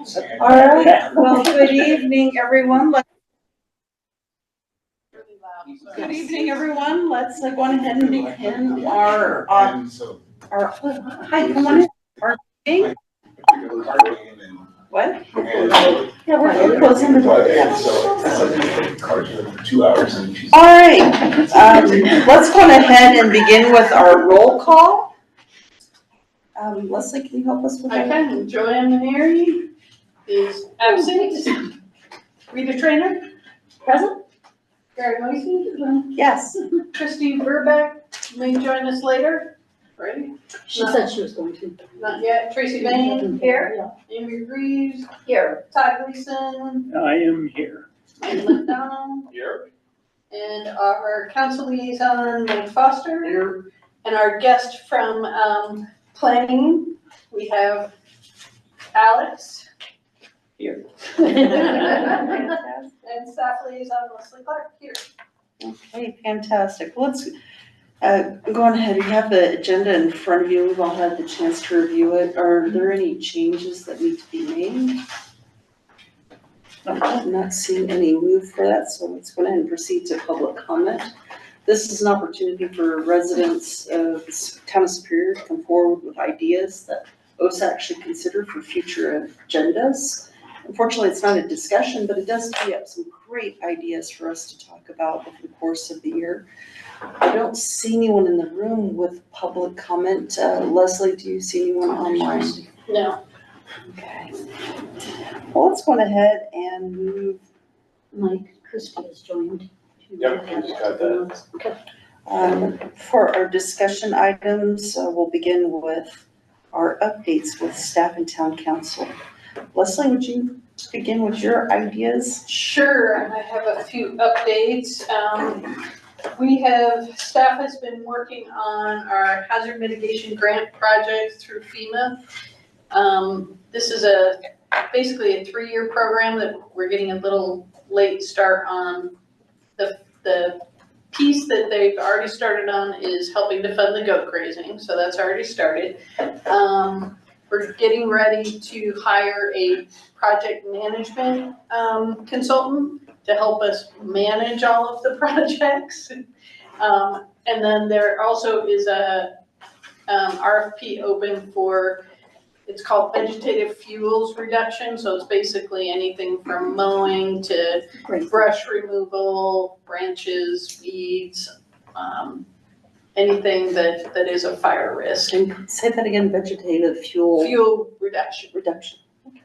All right, well, good evening, everyone. Good evening, everyone. Let's go on ahead and begin our, hi, come on in. Our meeting. What? Yeah, we're closing the door. All right, let's go on ahead and begin with our roll call. Leslie, can you help us with that? I can. Joanne Maneri is absent. Rita Trainer, Present? Gary Moisey, Yes. Christine Burbeck may join us later, right? She said she was going to. Not yet. Tracy Bain here, Yeah. Amy Reeves, Here. Todd Gleason, I am here. Mike McDonald, Here. and our council liaison, Mike Foster. Here. And our guest from planning, we have Alex. Here. And staff liaison Leslie Clark here. Okay, fantastic. Let's go on ahead. You have the agenda in front of you. We've all had the chance to review it. Are there any changes that need to be made? I'm not seeing any move for that, so let's go ahead and proceed to public comment. This is an opportunity for residents of the town of Superior to come forward with ideas that OSAC should consider for future agendas. Unfortunately, it's not a discussion, but it does tee up some great ideas for us to talk about over the course of the year. I don't see anyone in the room with public comment. Leslie, do you see anyone online? No. Okay. Well, let's go ahead and move. Mike, Christie has joined. Yep, I just got that. Okay. For our discussion items, we'll begin with our updates with staff and town council. Leslie, would you begin with your ideas? Sure, I have a few updates. Staff has been working on our hazard mitigation grant project through FEMA. This is basically a 3-year program that we're getting a little late start on. The piece that they've already started on is helping to fund the goat grazing, so that's already started. We're getting ready to hire a project management consultant to help us manage all of the projects. And then there also is a RFP open for, it's called vegetative fuels reduction. So it's basically anything from mowing to brush removal, branches, weeds, anything that is a fire risk. And say that again, vegetative fuel. Fuel reduction. Reduction. Okay,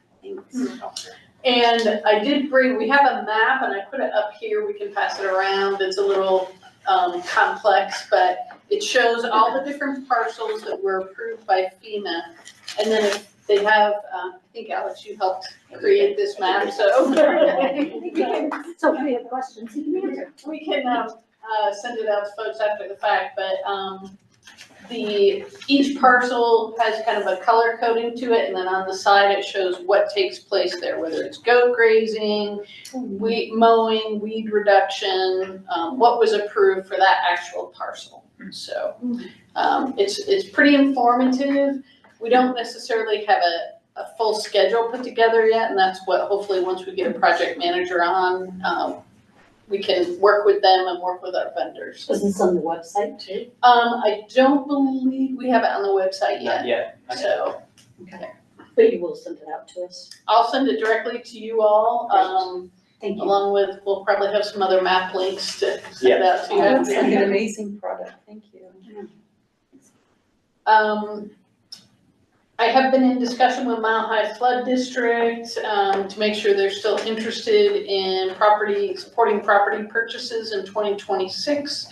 thanks. And I did bring, we have a map and I put it up here, we can pass it around. It's a little complex, but it shows all the different parcels that were approved by FEMA. And then if they have, I think Alex, you helped create this map, so. So if we have questions, you can answer. We can send it out to folks after the fact, but each parcel has kind of a color coding to it, and then on the side it shows what takes place there, whether it's goat grazing, mowing, weed reduction, what was approved for that actual parcel. So it's pretty informative. We don't necessarily have a full schedule put together yet, and that's what hopefully once we get a project manager on, we can work with them and work with our vendors. Is this on the website too? I don't believe we have it on the website yet. Not yet. So Okay. But you will send it out to us. I'll send it directly to you all, Thank you. along with, we'll probably have some other map links to send out to you. Oh, that's an amazing product, thank you. I have been in discussion with Mile High Flood District to make sure they're still interested in supporting property purchases in 2026.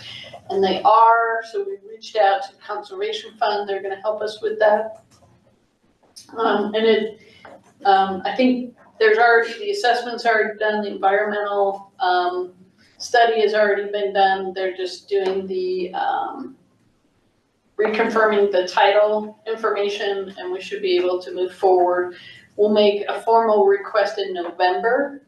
And they are, so we reached out to the Conservation Fund, they're gonna help us with that. I think the assessment's already done, the environmental study has already been done, they're just doing the reconfirming the title information, and we should be able to move forward. We'll make a formal request in November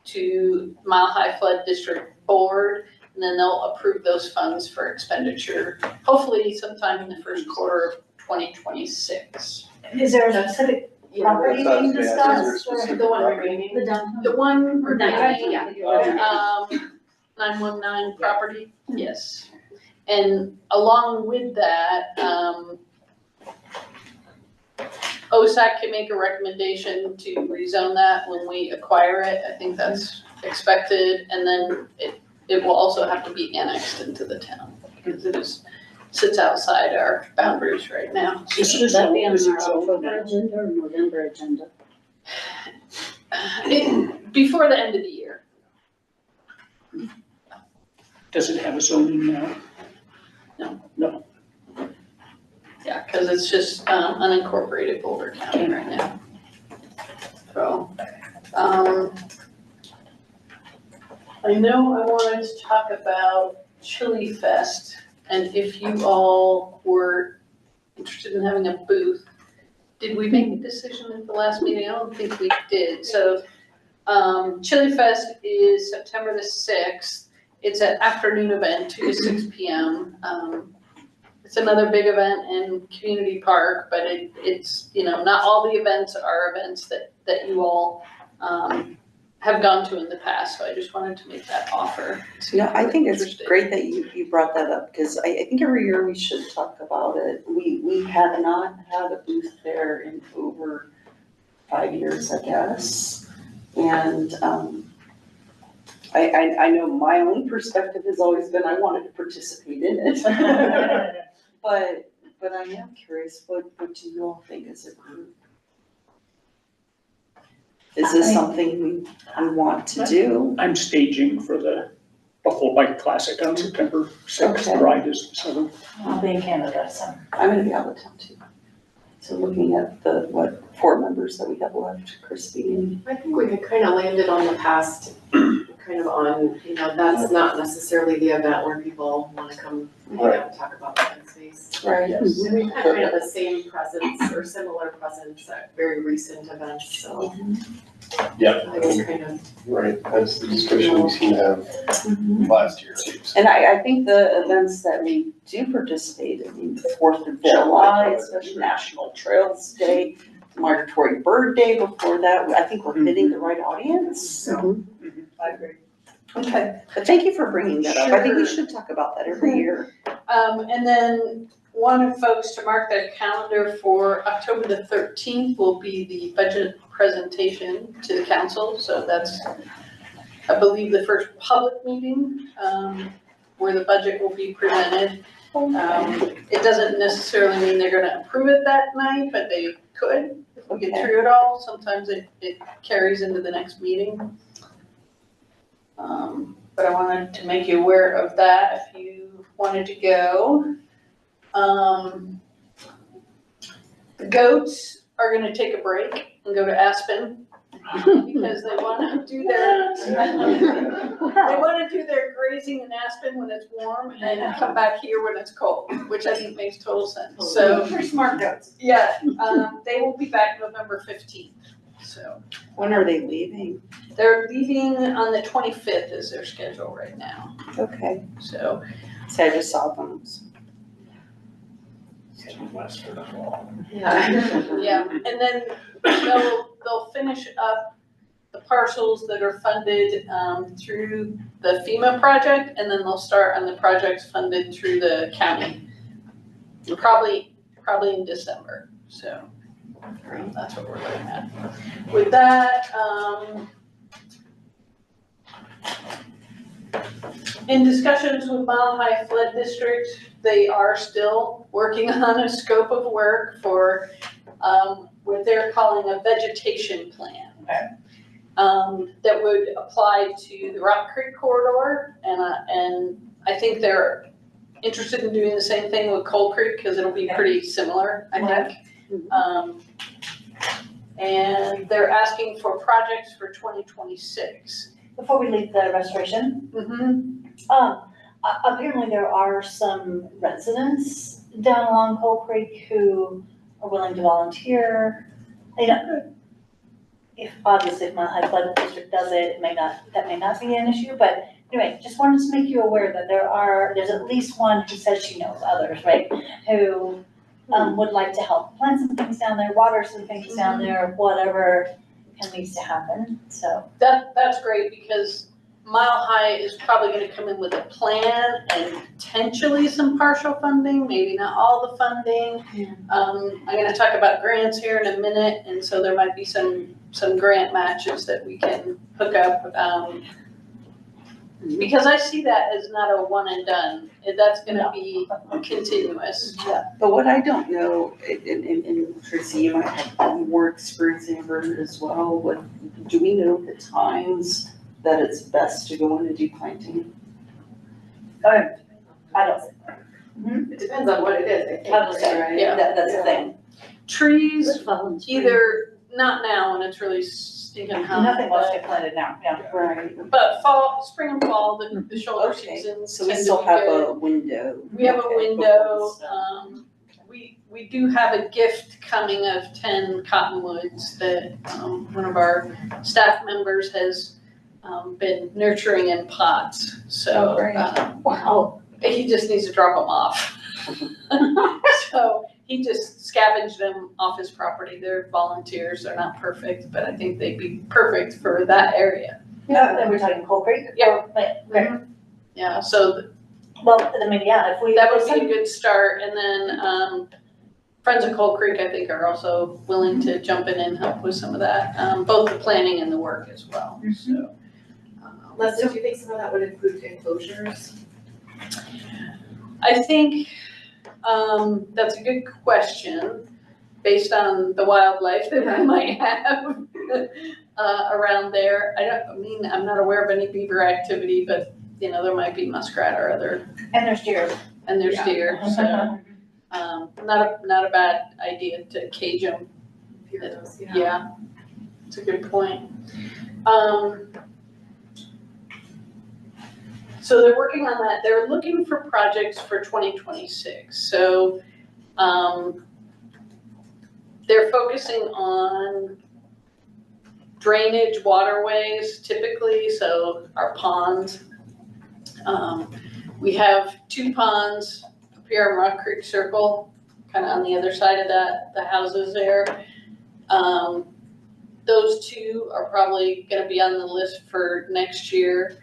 to Mile High Flood District Board, and then they'll approve those funds for expenditure, hopefully sometime in the first quarter of 2026. Is there a specific property being discussed or The one remaining. the downtown? The one Or not, remaining, yeah. 919 property, yes. And along with that, OSAC can make a recommendation to rezone that when we acquire it. I think that's expected, and then it will also have to be annexed into the town because it sits outside our boundaries right now. Should that be on Is it our zoned October now? agenda or November agenda? Before the end of the year. Does it have a zoning now? No. Yeah, because it's just unincorporated Boulder County right now. So, I know I wanted to talk about Chili Fest, and if you all were interested in having a booth. Did we make a decision at the last meeting? I don't think we did. So, Chili Fest is September the 6th. It's an afternoon event, 2 to 6 p.m. It's another big event in Community Park, but it's, you know, not all the events are events that you all have gone to in the past, so I just wanted to make that offer. No, I think it's Interested. great that you brought that up, because I think every year we should talk about it. We have not had a booth there in over 5 years, I guess. And I know my own perspective has always been I wanted to participate in it. But I am curious, what do you all think as a group? Is this something we want to do? I'm staging for the Buffalo Bike Classic on September 6th. Okay. The ride is the 7th. I'll be in Canada, so. I'm gonna be out of town too. So looking at the, 4 members that we have left, Christine. I think we had kind of landed on the past, kind of on, you know, that's not necessarily the event where people want to come, you know, talk about open space. Right. And we've had kind of the same presence or similar presence at very recent events, so. Yeah. I think kind of. Right, that's the discussion we seem to have last year too. And I think the events that we do participate in, the 4th of July, especially National Trails Day, Migratory Bird Day before that, I think we're hitting the right audience, so. I agree. Okay, but thank you for bringing that up. I think we should talk about that every year. And then want folks to mark their calendar for October the 13th will be the budget presentation to the council. So that's, I believe, the first public meeting where the budget will be presented. It doesn't necessarily mean they're gonna approve it that night, but they could if we get through it all. Sometimes it carries into the next meeting. But I wanted to make you aware of that if you wanted to go. The goats are gonna take a break and go to Aspen because they wanna do their, grazing in Aspen when it's warm and then come back here when it's cold, which I think makes total sense. So, They're smart goats. yeah, they will be back November 15th, so. When are they leaving? They're leaving on the 25th is their schedule right now, Okay, so. so I just saw them. Yeah. Yeah, and then they'll finish up the parcels that are funded through the FEMA project, and then they'll start on the projects funded through the county. Probably in December, so that's what we're looking at. With that, in discussions with Mile High Flood District, they are still working on a scope of work for what they're calling a vegetation plan. That would apply to the Rock Creek corridor, and I think they're interested in doing the same thing with Coal Creek, because it'll be pretty similar, I think. And they're asking for projects for 2026. Before we leave the restoration, apparently there are some residents down along Coal Creek who are willing to volunteer. You know, if Mile High Flood District does it, that may not be an issue, but anyway, just wanted to make you aware that there's at least one who says she knows others, right? Who would like to help plant some things down there, water some things down there, whatever needs to happen, so. That's great, because Mile High is probably gonna come in with a plan and potentially some partial funding, maybe not all the funding. I'm gonna talk about grants here in a minute, and so there might be some grant matches that we can hook up. Because I see that as not a one and done, that's gonna be continuous. But what I don't know, and Tracy, you might have more experience in it as well, do we know the times that it's best to go in and do planting? I don't. It depends on what it is, I think, I was saying, right? Yeah. that's the thing. Trees, either, not now when it's really stinking hot. Nothing wants to get planted now, yeah. Right. But fall, spring and fall, the shoulder Okay, seasons So we tend to still be have good. a window. We have a Okay, window, before we do have a gift coming of 10 cottonwoods that, one of our staff members has, been nurturing in pots, so. Oh, great. Wow. He just needs to drop them off. So he just scavenged them off his property. They're volunteers, they're not perfect, but I think they'd be perfect for that area. Yeah, and we're talking Coal Creek? Yeah. Right. Yeah, so Well, I mean, yeah, if we. that would be a good start, and then, Friends of Coal Creek, I think, are also willing to jump in and help with some of that, both the planning and the work as well, so. Leslie, do you think some of that would include enclosures? I think, that's a good question, based on the wildlife that we might have, around there. I'm not aware of any beaver activity, but, there might be muskrat or other, And there's deer. and there's deer, so, not a bad idea to cage them. Heroes, Yeah, it's a good point. So they're working on that, they're looking for projects for 2026, so, they're focusing on drainage waterways typically, so our ponds. We have 2 ponds up here on Rock Creek Circle, kind of on the other side of the houses there. Those 2 are probably gonna be on the list for next year.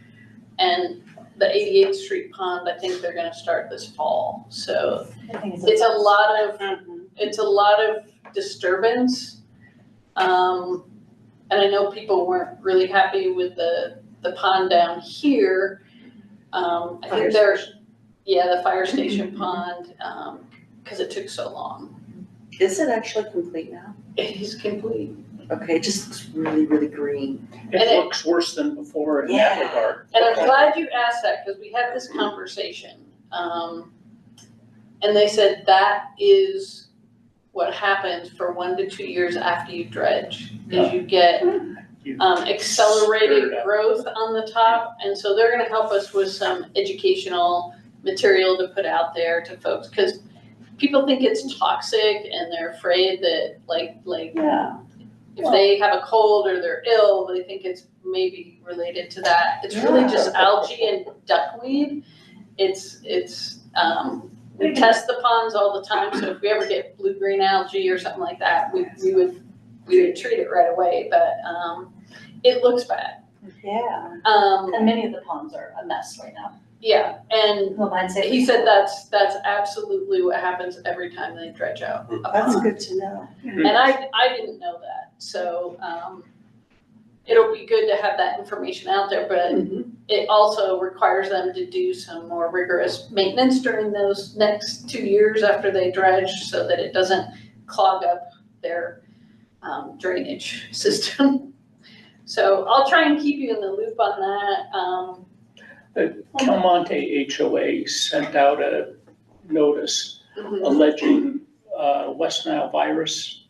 And the 88th Street Pond, I think they're gonna start this fall, so it's a lot of disturbance. And I know people weren't really happy with the pond down here. I think there's, the fire station pond, cause it took so long. Is it actually complete now? It is complete. Okay, it just looks really, really green. It looks worse than before in that Yeah. regard. And I'm glad you asked that, cause we had this conversation. And they said that is what happens for 1 to 2 years after you dredge, is you get accelerated Stir it up. growth on the top. And so they're gonna help us with some educational material to put out there to folks, cause people think it's toxic and they're afraid that like Yeah. if they have a cold or they're ill, they think it's maybe related to that. It's really just algae and duckweed. We test the ponds all the time, so if we ever get blue-green algae or something like that, we would treat it right away, but, it looks bad. Yeah. And many of the ponds are a mess right now. Yeah, and Well, mine say. he said that's absolutely what happens every time they dredge out a That's pond. good to know. And I didn't know that, so, it'll be good to have that information out there, but it also requires them to do some more rigorous maintenance during those next 2 years after they dredge, so that it doesn't clog up their, drainage system. So I'll try and keep you in the loop on that, The Calmonte HOA sent out a notice mhm. alleging West Nile virus.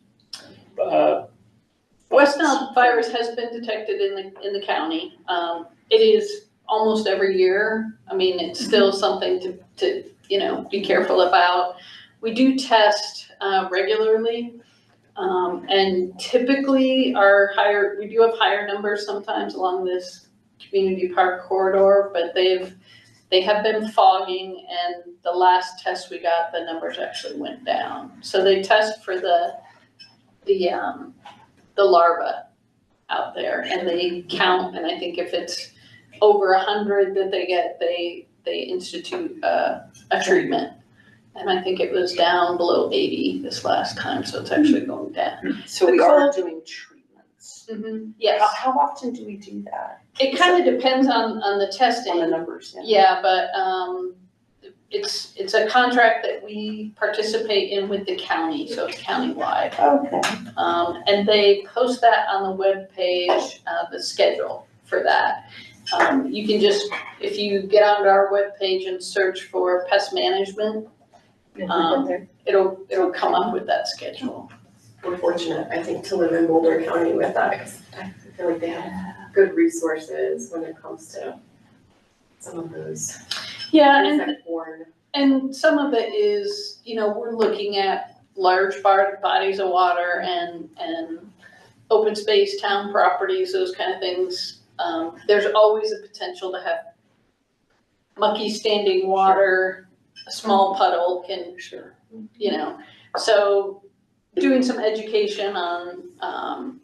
West Nile virus has been detected in the county. It is almost every year. I mean, it's still something to be careful about. We do test regularly, and typically we do have higher numbers sometimes along this community park corridor, but they have been fogging, and the last test we got, the numbers actually went down. So they test for the larva out there, and they count, and I think if it's over 100 that they get, they institute a treatment. And I think it was down below 80 this last time, so it's actually going down. So we are doing treatments. Yes, How often do we do that? it kind of depends on the testing. On the numbers, yeah. Yeah, but it's a contract that we participate in with the county, so it's countywide. Okay. And they post that on the webpage, the schedule for that. You can just, if you get onto our webpage and search for pest management, it'll come up with that schedule. We're fortunate, I think, to live in Boulder County with that, because I feel like they have good resources when it comes to some of those. Yeah, insect-borne. and some of it is, we're looking at large bodies of water and open space, town properties, those kind of things. There's always a potential to have mucky standing water, a small puddle can, so doing some education on,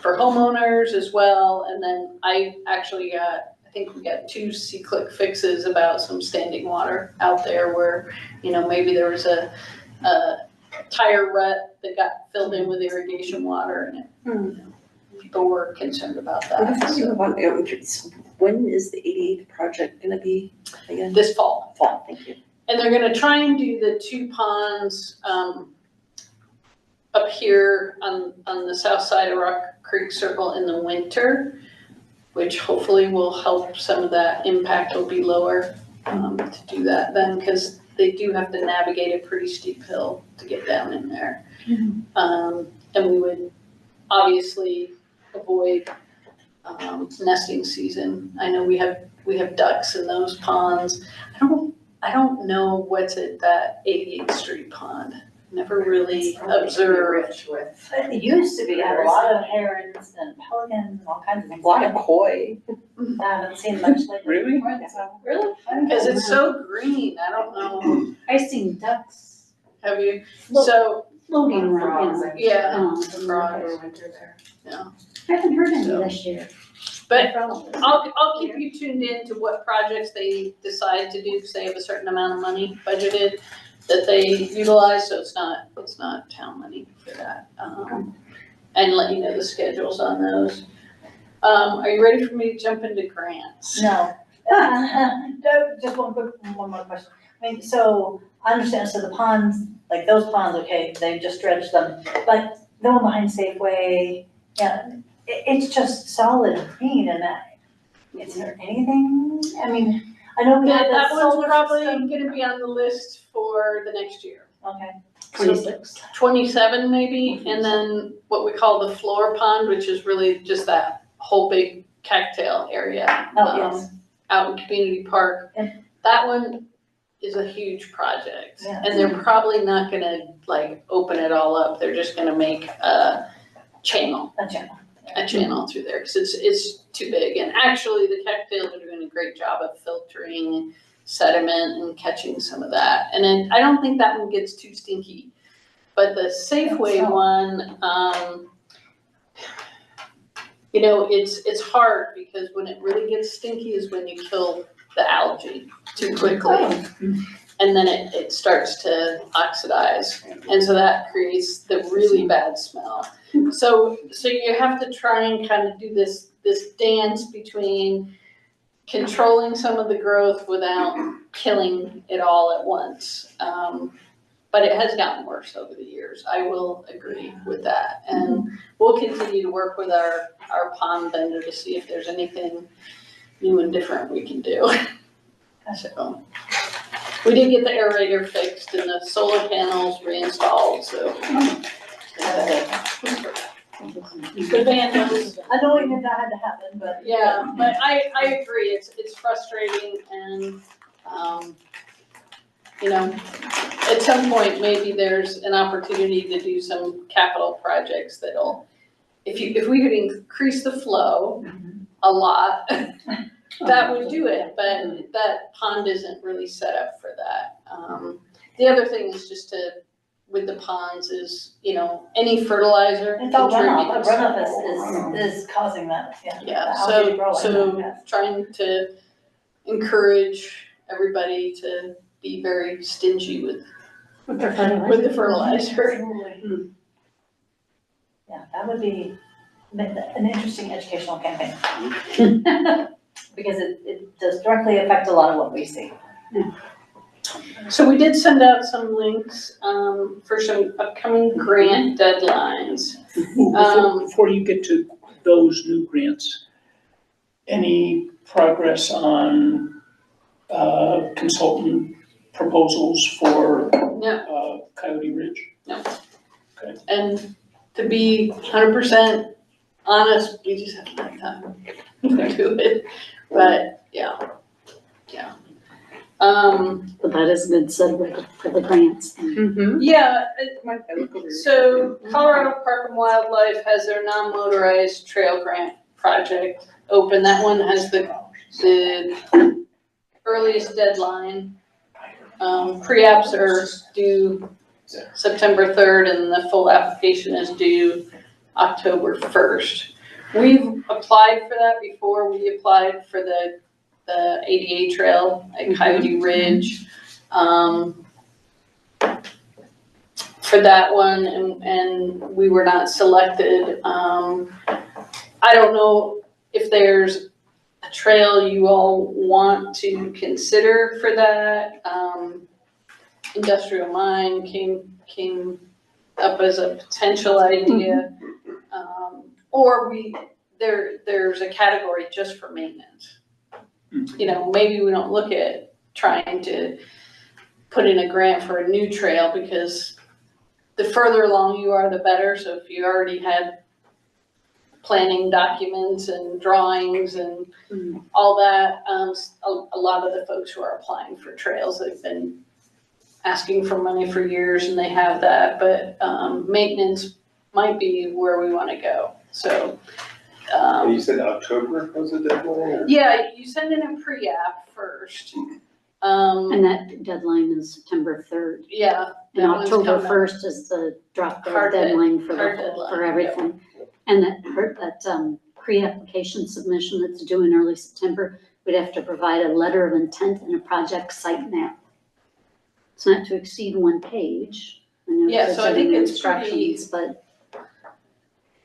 for homeowners as well. And then I think we got 2 C-click fixes about some standing water out there where, maybe there was a tire rut that got filled in with irrigation water, and people were concerned about that. When is the 88th project gonna be again? This fall. Fall, thank you. And they're gonna try and do the 2 ponds up here on the south side of Rock Creek Circle in the winter, which hopefully will help some of that impact will be lower to do that then, because they do have to navigate a pretty steep hill to get down in there. And we would obviously avoid nesting season. I know we have ducks in those ponds. I don't know what's at that 88th Street pond. Never really observed. Rich with. It used to be, had a lot of herons and pelicans and all kinds of things. A lot of koi. I haven't seen much lately. Really? Really? Because it's so green, I don't know, I've seen ducks have you? Look. So, floating around. Frogs, yeah, Frogs or winter there. I haven't heard any So. this year. but Probably. I'll keep you tuned in to what projects they decide to do, because they have a certain amount of money budgeted that they utilize, so it's not town money for that. And let you know the schedules on those. Are you ready for me to jump into grants? No. No, just one more question. I mean, so I understand, so the ponds, like those ponds, okay, they just dredged them, but the one behind Safeway, yeah, it's just solid green and that, is there anything, I mean, I know we had That that one's solar probably system. gonna be on the list for the next year. Okay, 26. 27 maybe, and then what we call the floor pond, which is really just that whole big cattail area. oh, yes, Out in Community Park. Yeah. That one is a huge project, Yeah. and they're probably not gonna open it all up, they're just gonna make a channel through there, cause it's too big, and actually the cattails are doing a great job of filtering sediment and catching some of that, and then I don't think that one gets too stinky. But the Safeway one, it's hard, because when it really gets stinky is when you kill the algae too quickly. And then it starts to oxidize, and so that creates the really bad smell. So you have to try and kind of do this dance between controlling some of the growth without killing it all at once. But it has gotten worse over the years, I will agree with that. And we'll continue to work with our pond vendor to see if there's anything new and different we can do. So, we did get the aerator fixed and the solar panels reinstalled, so. Good vandals. I know that had to happen, but. Yeah, but I agree, it's frustrating, and, at some point, maybe there's an opportunity to do some capital projects that'll, if we could increase the flow a lot, that would do it, but that pond isn't really set up for that. The other thing is just with the ponds is, any fertilizer It's all runoff, contributes. but runoff is causing that, yeah. Yeah, The algae growing, so yeah. trying to encourage everybody to be very stingy with With their fertilizer. the fertilizer. Absolutely. Yeah, that would be an interesting educational campaign. Because it does directly affect a lot of what we see. So we did send out some links, for some upcoming grant deadlines. Before you get to those new grants, any progress on consultant proposals for No, Coyote Ridge? and to be 100% honest, we just haven't had time to do it, but yeah. But that is a good segue for the grants. Yeah, Might I look over here? so Colorado Park and Wildlife has their non-motorized trail grant project open. That one has the earliest deadline. Pre-apps are due September 3rd and the full application is due October 1st. We've applied for that before. We applied for the ADA trail at Coyote Ridge. For that one, and we were not selected. I don't know if there's a trail you all want to consider for that. Industrial mine came up as a potential idea. Or there's a category just for maintenance. Maybe we don't look at trying to put in a grant for a new trail because the further along you are, the better. So if you already had planning documents and drawings and all that, a lot of the folks who are applying for trails, they've been asking for money for years and they have that, but maintenance might be where we want to go. So. And you said October was the deadline? Or? Yeah, you send in a pre-app first. And that deadline is September 3rd. Yeah. And that one's October coming up. 1st is the drop dead Hard deadline for deadline, for everything. And that pre-application submission that's due in early September, we'd have to provide a letter of intent and a project site map. It's not to exceed 1 page. I know Yeah, it so says I think in the it's pretty- instructions, but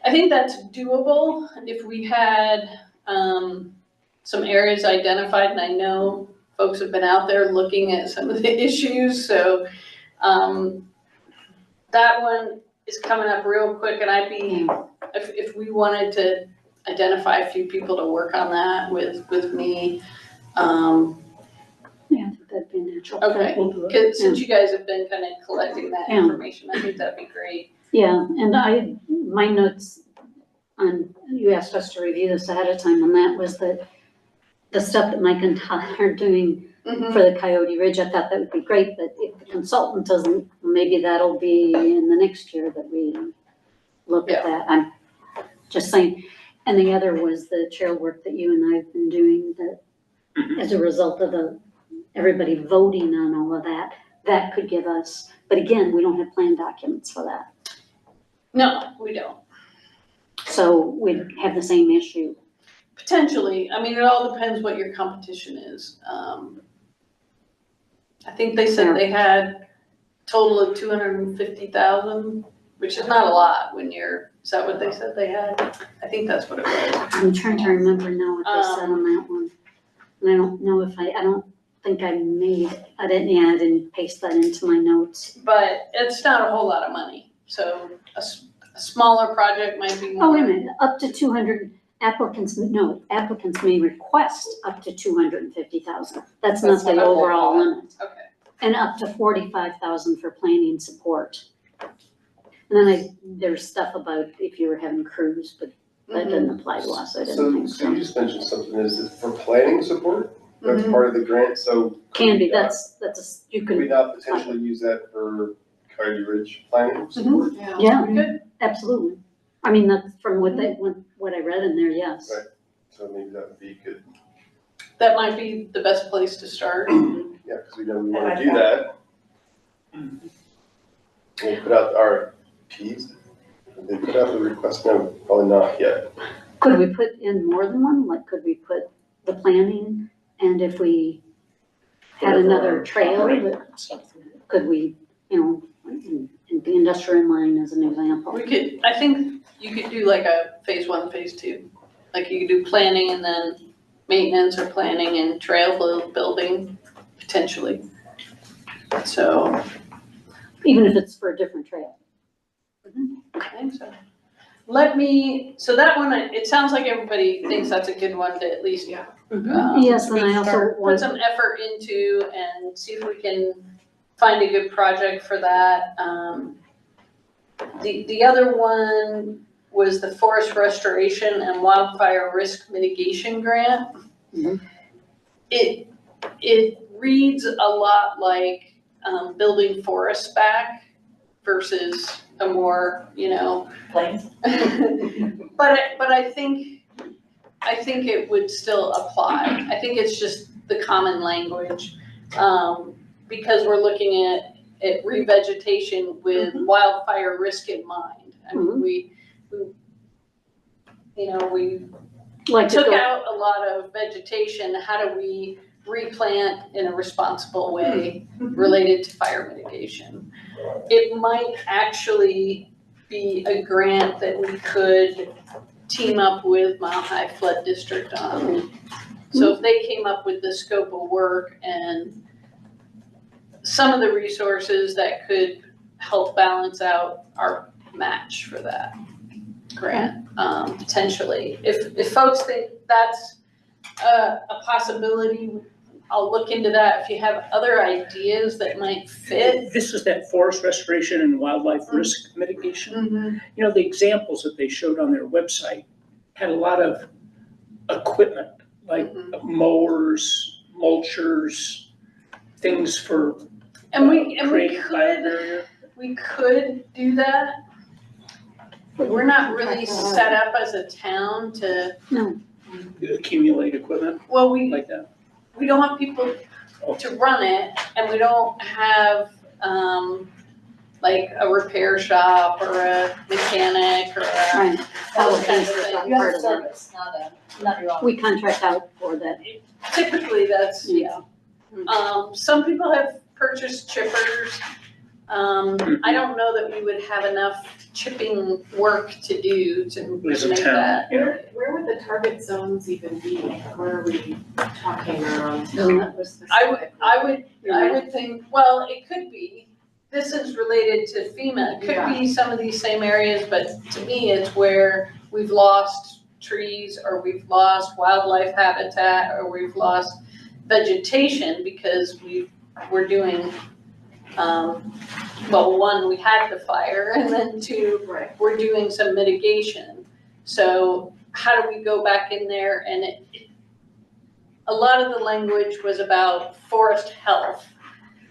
I think that's doable if we had some areas identified, and I know folks have been out there looking at some of the issues, so that one is coming up real quick, and if we wanted to identify a few people to work on that with me. yeah, I think that'd be natural. Okay, We'll do it. because since you guys have been kind of collecting that Yeah. information, I think that'd be great. Yeah, and my notes on, you asked us to review this ahead of time, and that was the stuff that Mike and Todd are doing for the Coyote Ridge. I thought that would be great, but if the consultant doesn't, maybe that'll be in the next year that we look at that. I'm just saying. And the other was the trail work that you and I have been doing, that as a result of everybody voting on all of that, that could give us, but again, we don't have plan documents for that. No, we don't. So we'd have the same issue. Potentially, I mean, it all depends what your competition is. I think they said they had a total of 250,000, which is not a lot when is that what they said they had? I think that's what it was. I'm trying to remember now what they said on that one. And I don't know if I don't think I didn't paste that into my notes. But it's not a whole lot of money, so a smaller project might be more. Oh, wait a minute, up to 200 applicants may request up to 250,000. That's not That's the not a whole overall lot. limit. Okay. And up to 45,000 for planning support. And then there's stuff about if you were having crews, but that doesn't apply to us, I didn't think So you just mentioned something, is it for planning support? That's Mhm. part of the grant, so. Can be, you Could we can, not potentially use that for Coyote Ridge planning support? yeah, Good. absolutely. I mean, that's from what I read in there, yes. Right. So maybe that would be good. That might be the best place to start. Yeah, because we know we want to do that. They put out the RFPs, they put out the request, no, probably not yet. Could we put in more than one? Like, could we put the planning, and if we had Whatever another our trail, top rate, that- something. could we, in the industrial line as an example? We could, I think you could do like a phase 1, phase 2. Like you could do planning and then maintenance or planning and trail building potentially. So, Even if it's for a different trail. I think so. So that one, it sounds like everybody thinks that's a good one to at least. Yeah. Yes, and I also Put want, some effort into and see if we can find a good project for that. The other one was the Forest Restoration and Wildfire Risk Mitigation Grant. Mhm. It reads a lot like building forests back versus a more, Planes? but I think it would still apply. I think it's just the common language, because we're looking at revegetation with wildfire risk in mind. I mean, we like to took go, out a lot of vegetation. How do we replant in a responsible way related to fire mitigation? It might actually be a grant that we could team up with Mile High Flood District on. So if they came up with the scope of work and some of the resources that could help balance out our match for that grant, potentially. If folks think that's a possibility, I'll look into that. If you have other ideas that might fit. This is that forest restoration and wildlife risk mitigation. The examples that they showed on their website had a lot of equipment, like mowers, mulchers, things for And we creating fire could, barrier. we could do that. But we're not really set up as a town to, Accumulate equipment well, we like that. don't have people to run it, and we don't have, like a repair shop or a mechanic or a. right, all the Those kinds things of that things. are You have part a of that. service, not your own. We contract out for that. Typically, that's, yeah. Some people have purchased chippers. I don't know that we would have enough chipping work to do to As a make town, that. yeah. Where would the target zones even be? Where are we talking around? No, that was- I would think, well, it could be, this is related to FEMA, it could be some of these same areas, but to me, it's where we've lost trees, or we've lost wildlife habitat, or we've lost vegetation because we're doing, well, one, we had the fire, and then two, Right. we're doing some mitigation. So how do we go back in there, and a lot of the language was about forest health.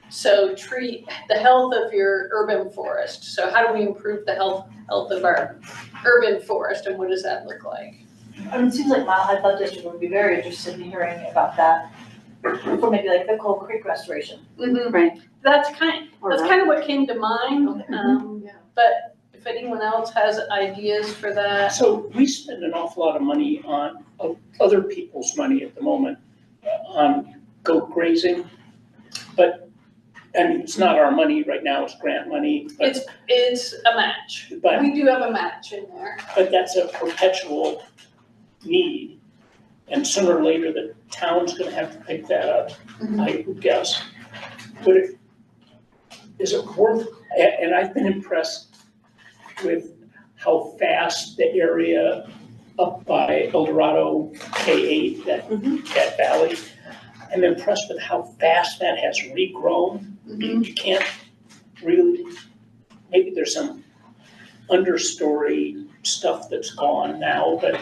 So the health of your urban forest. So how do we improve the health of our urban forest, and what does that look like? I mean, it seems like Mile High Flood District would be very interested in hearing about that, for maybe like the Cold Creek restoration. Right. That's kind of what came to mind, Yeah. but if anyone else has ideas for that. So we spend an awful lot of money on other people's money at the moment on goat grazing, and it's not our money right now, it's grant money, but It's a match. We do have a match in there. that's a perpetual need. And sooner or later, the town's gonna have to pick that up, I would guess. But is it worth, and I've been impressed with how fast the area up by El Dorado, K8, that valley. I'm impressed with how fast that has regrown. You can't really, maybe there's some understory stuff that's gone now, but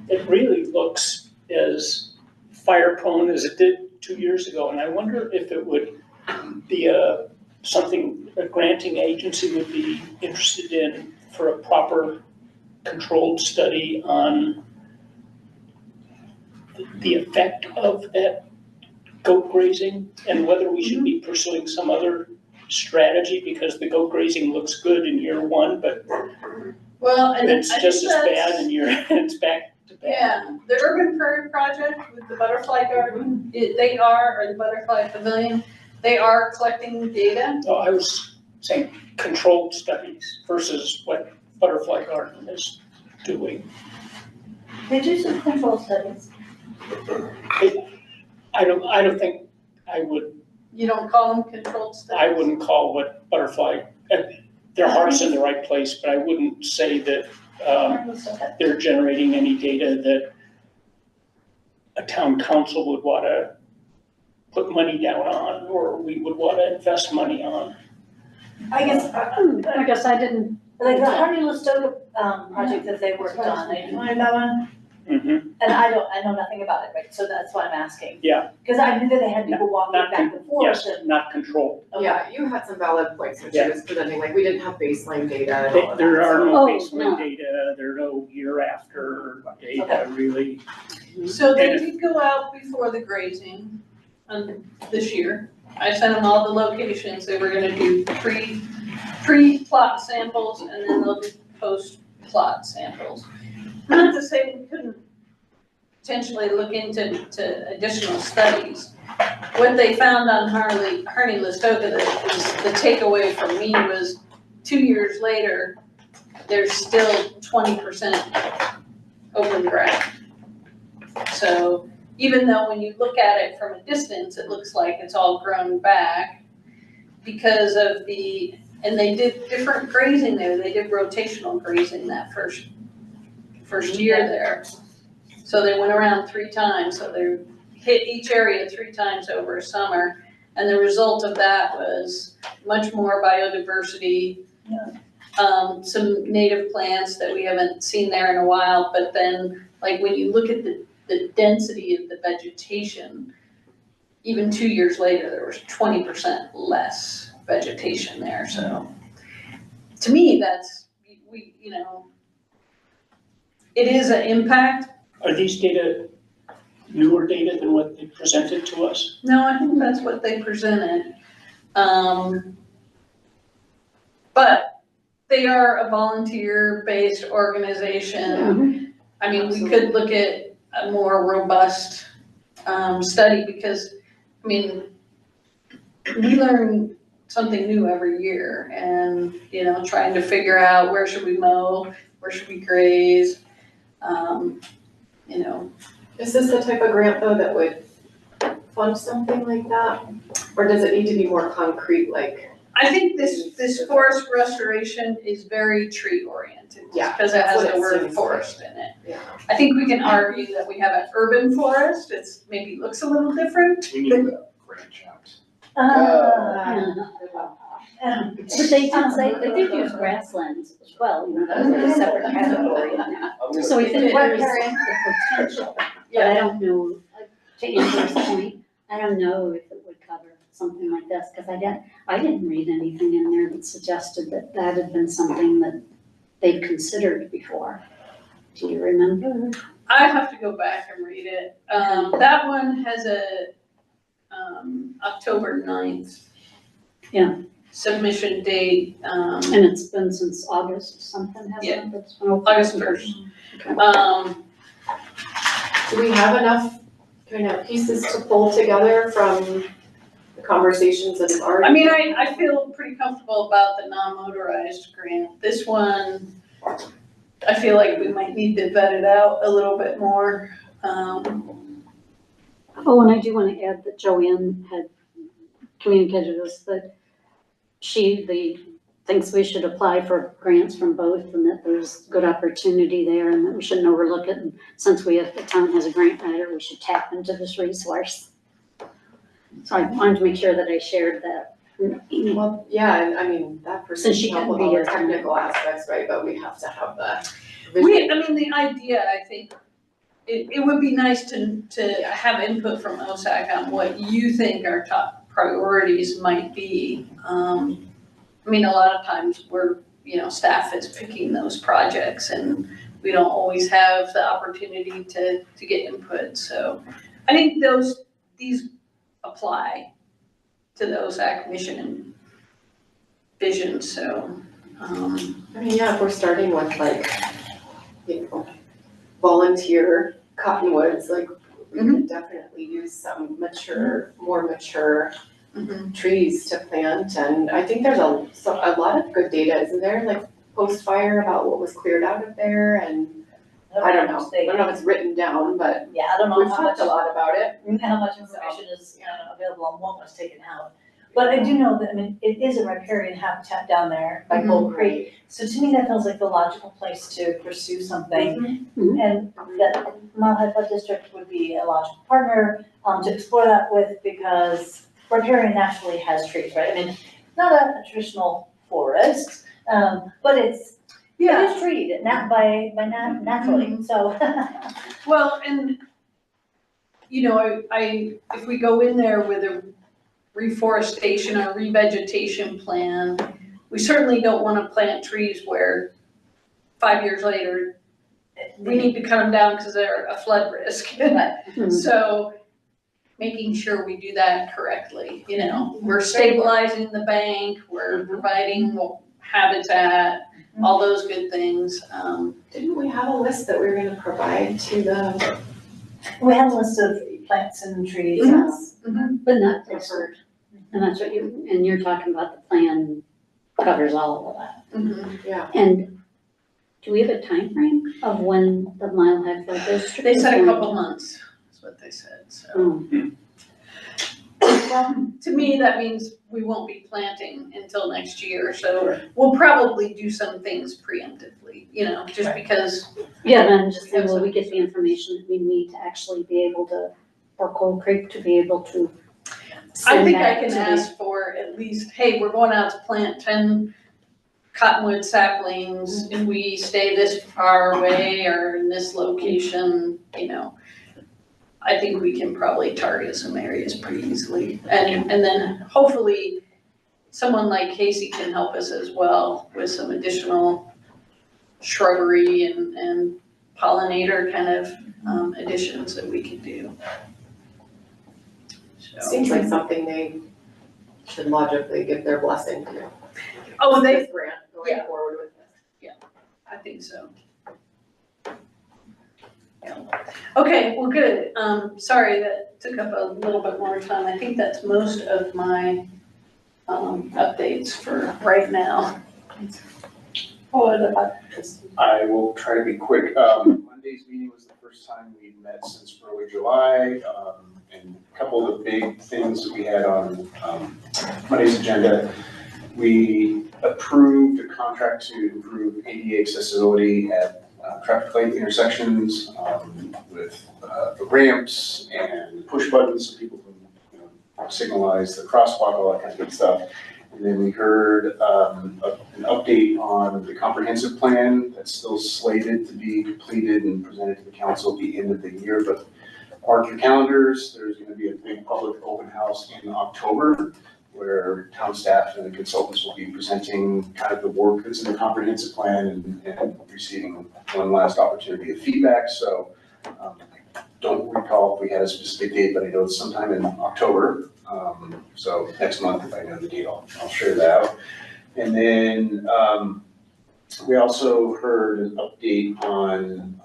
it really looks as fire prone as it did 2 years ago. And I wonder if it would be something a granting agency would be interested in for a proper controlled study on the effect of that goat grazing, and whether we should be pursuing some other strategy because the goat grazing looks good in year one, but Well, and it's I just think as that's- bad in it's back to back. Yeah, the Urban Prairie Project with the butterfly garden, or the butterfly pavilion, they are collecting data. Oh, I was saying controlled studies versus what Butterfly Garden is doing. They do some control studies. I don't think I would, You don't call them controlled studies? I wouldn't call what Butterfly, their heart's in the right place, but I wouldn't say that they're generating any data that a town council would wanna put money down on, or we would wanna invest money on. I guess, I guess I didn't, like the Hardy-Listoga, project that they worked on, are you familiar with that one? Mm-hmm. And I know nothing about it, right, so that's why I'm asking. Yeah. Cause I knew that they had people walking Not back and forth Yes, and. not controlled. Yeah, you had some valid points when she was presenting, like, we didn't have baseline data and all of that. There are so- no Oh, baseline no. data, there are no year after data really. So they did go out before the grazing, this year. I sent them all the locations, they were gonna do pre-plot samples, and then they'll do post-plot samples. Not to say we couldn't potentially look into additional studies. What they found on Hardy-Listoga, the takeaway for me was 2 years later, there's still 20% open ground. So even though when you look at it from a distance, it looks like it's all grown back because of and they did different grazing there. They did rotational grazing that first year there. So they went around 3 times, so they hit each area 3 times over a summer. And the result of that was much more biodiversity, some native plants that we haven't seen there in a while, but then like when you look at the density of the vegetation, even 2 years later, there was 20% less vegetation there, so. To me, that's, it is an impact. Are these data newer data than what they presented to us? No, I think that's what they presented. But they are a volunteer-based organization. I mean, we could look at a more robust study because, I mean, we learn something new every year and, trying to figure out where should we mow, where should we graze, Is this the type of grant though that would fund something like that? Or does it need to be more concrete, like? I think this forest restoration is very tree oriented. Yeah, Because it has that's what the it word seems forest in it. Yeah. I think we can argue that we have an urban forest, it's maybe looks a little different. We need that branch out. but they did use grasslands as well, that was like a separate category in there. I'm gonna- So I think What there is area? the potential, but I don't know, to Amber's point, I don't know if it would cover something like this, because I didn't read anything in there that suggested that that had been something that they'd considered before. Do you remember? I have to go back and read it. That one has a, October 9th. Yeah. Submission date, And it's been since August or something, hasn't it? That's when- August 1st. Do we have enough kind of pieces to pull together from the conversations that have already? I mean, I feel pretty comfortable about the non-motorized grant. This one, I feel like we might need to vet it out a little bit more. Oh, and I do want to add that Joanne had communicated us that she thinks we should apply for grants from both and that there's good opportunity there and that we shouldn't overlook it. And since the town has a grant writer, we should tap into this resource. So I wanted to make sure that I shared that. Well, yeah, and I mean, that person Since she can help with couldn't all be the here. technical aspects, right, but we have to have the I vision. mean, the idea, I think, it would be nice to have input from OSAC on what you think our top priorities might be. I mean, a lot of times we're, staff is picking those projects and we don't always have the opportunity to get input. So I think these apply to the OSAC mission vision, so, I mean, yeah, if we're starting with like, you know, volunteer cottonwoods, like we could definitely use some more mature trees to plant. And I think there's a lot of good data, isn't there? Like post-fire about what was cleared out of there, and I don't know if it's written down, but Yeah, I don't know we've how much, talked a lot about it. how much information is available on what was taken out. But I do know that, I mean, it is a riparian habitat down there by Gold Creek. So to me, that feels like the logical place to pursue something. And that Mile High Flood District would be a logical partner to explore that with, because riparian naturally has trees, right? I mean, not a traditional forest, but it is treed, naturally, so. well, and, you know, if we go in there with a reforestation or revegetation plan, we certainly don't wanna plant trees where 5 years later, we need to cut them down because they're a flood risk. So making sure we do that correctly, you know, we're stabilizing the bank, we're providing habitat, all those good things. Didn't we have a list that we were gonna provide to the? We have a list of plants and trees. But not preferred. And that's what you're talking about, the plan covers all of that. Yeah. And do we have a time frame of when the Mile High Flood District? They said a is couple going months, is what they said, so. to- Well, to me, that means we won't be planting until next year, so we'll probably do some things preemptively, you know, just because. Yeah, but I'm just saying, will we get the information that we need to actually be able to, for Cold Creek to be able to I send think I that can to the- ask for at least, hey, we're going out to plant 10 cottonwood saplings, if we stay this far away or in this location, you know. I think we can probably target some areas pretty easily, and then hopefully someone like Casey can help us as well with some additional shrubbery and pollinator kind of additions that we could do. So- Seems like something they should logically give their blessing to. Oh, This grant going yeah. forward with this. I think so. Yeah. Okay, well, good. Sorry that took up a little bit more time. I think that's most of my updates for right now. What about this? I will try to be quick. Monday's meeting was the first time we've met since early July. And a couple of the big things that we had on Monday's agenda, we approved a contract to improve ADA accessibility at traffic light intersections with the ramps and push buttons so people can signalize the crosswalk, all that kind of good stuff. And then we heard an update on the comprehensive plan that's still slated to be completed and presented to the council at the end of the year. But mark your calendars, there's going to be a big public open house in October where town staff and the consultants will be presenting kind of the work that's in the comprehensive plan and receiving one last opportunity of feedback. So I don't recall if we had a specific date, but I know it's sometime in October. So next month, if I know the date, I'll share that out. And then we also heard an update on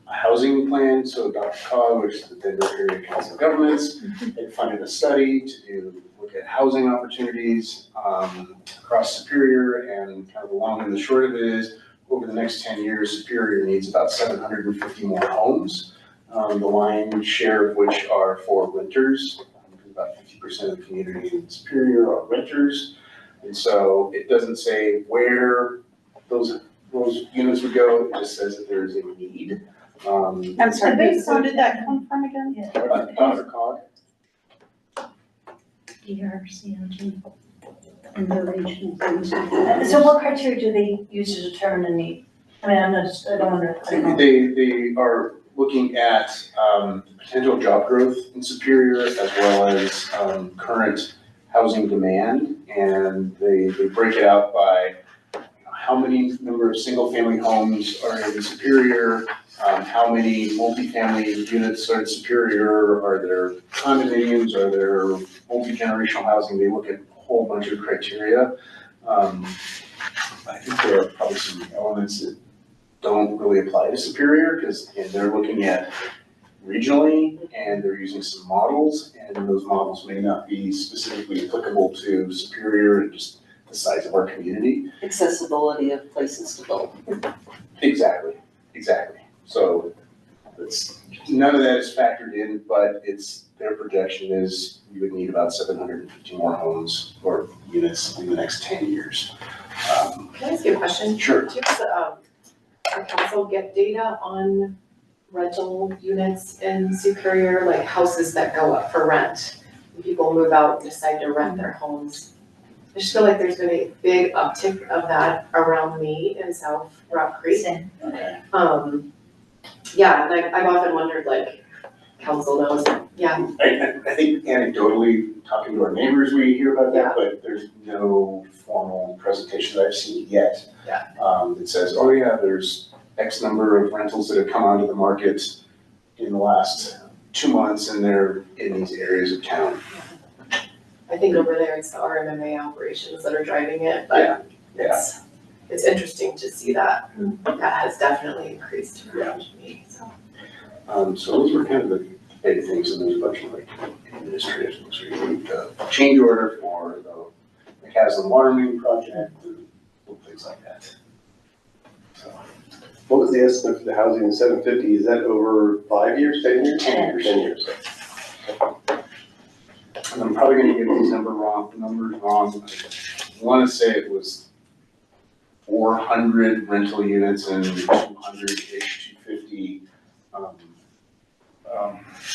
a housing plan. So Dr. Cog, which is the Denver Area Council of Governments, had funded a study to look at housing opportunities across Superior, and kind of the long and the short of it is, over the next 10 years, Superior needs about 750 more homes, the lion's share of which are for renters. About 50% of the community in Superior are renters. And so it doesn't say where those units would go, it just says that there is a need. I'm sorry, who did that come from again? Dr. Cog? DRCOG and the regional things. So what criteria do they use to determine the need? I mean, I don't know. They are looking at potential job growth in Superior as well as current housing demand. And they break it out by how many number of single-family homes are in Superior, how many multifamily units are in Superior, are there condominiums, are there multi-generational housing? They look at a whole bunch of criteria. I think there are probably some elements that don't really apply to Superior, because they're looking at regionally, and they're using some models, and those models may not be specifically applicable to Superior and just the size of our community. Accessibility of places to build. Exactly. So none of that is factored in, but their projection is we would need about 750 more homes or units in the next 10 years. Can I ask you a question? Sure. Do our council get data on rental units in Superior, like houses that go up for rent? When people move out and decide to rent their homes. I just feel like there's been a big uptick of that around me in South Rock Creek. Same. Yeah, and I've often wondered, like, council knows, yeah, I think anecdotally, talking to our neighbors, we hear about Yeah. that, but there's no formal presentation that I've seen yet. Yeah. That says, oh yeah, there's X number of rentals that have come onto the market in the last 2 months, and they're in these areas of town. I think over there it's the RMMA operations that are driving it, but it's interesting to see that. That has definitely increased around me, so. So those were kind of the big things, and there's a bunch of like administrative things, the change order for the Haslam water main project, and little things like that. So, What was the estimate for the housing in 750? Is that over 5 years, 10 years? 10 years. 10 years. and I'm probably gonna get these numbers wrong. I wanna say it was 400 rental units and 200-ish, 250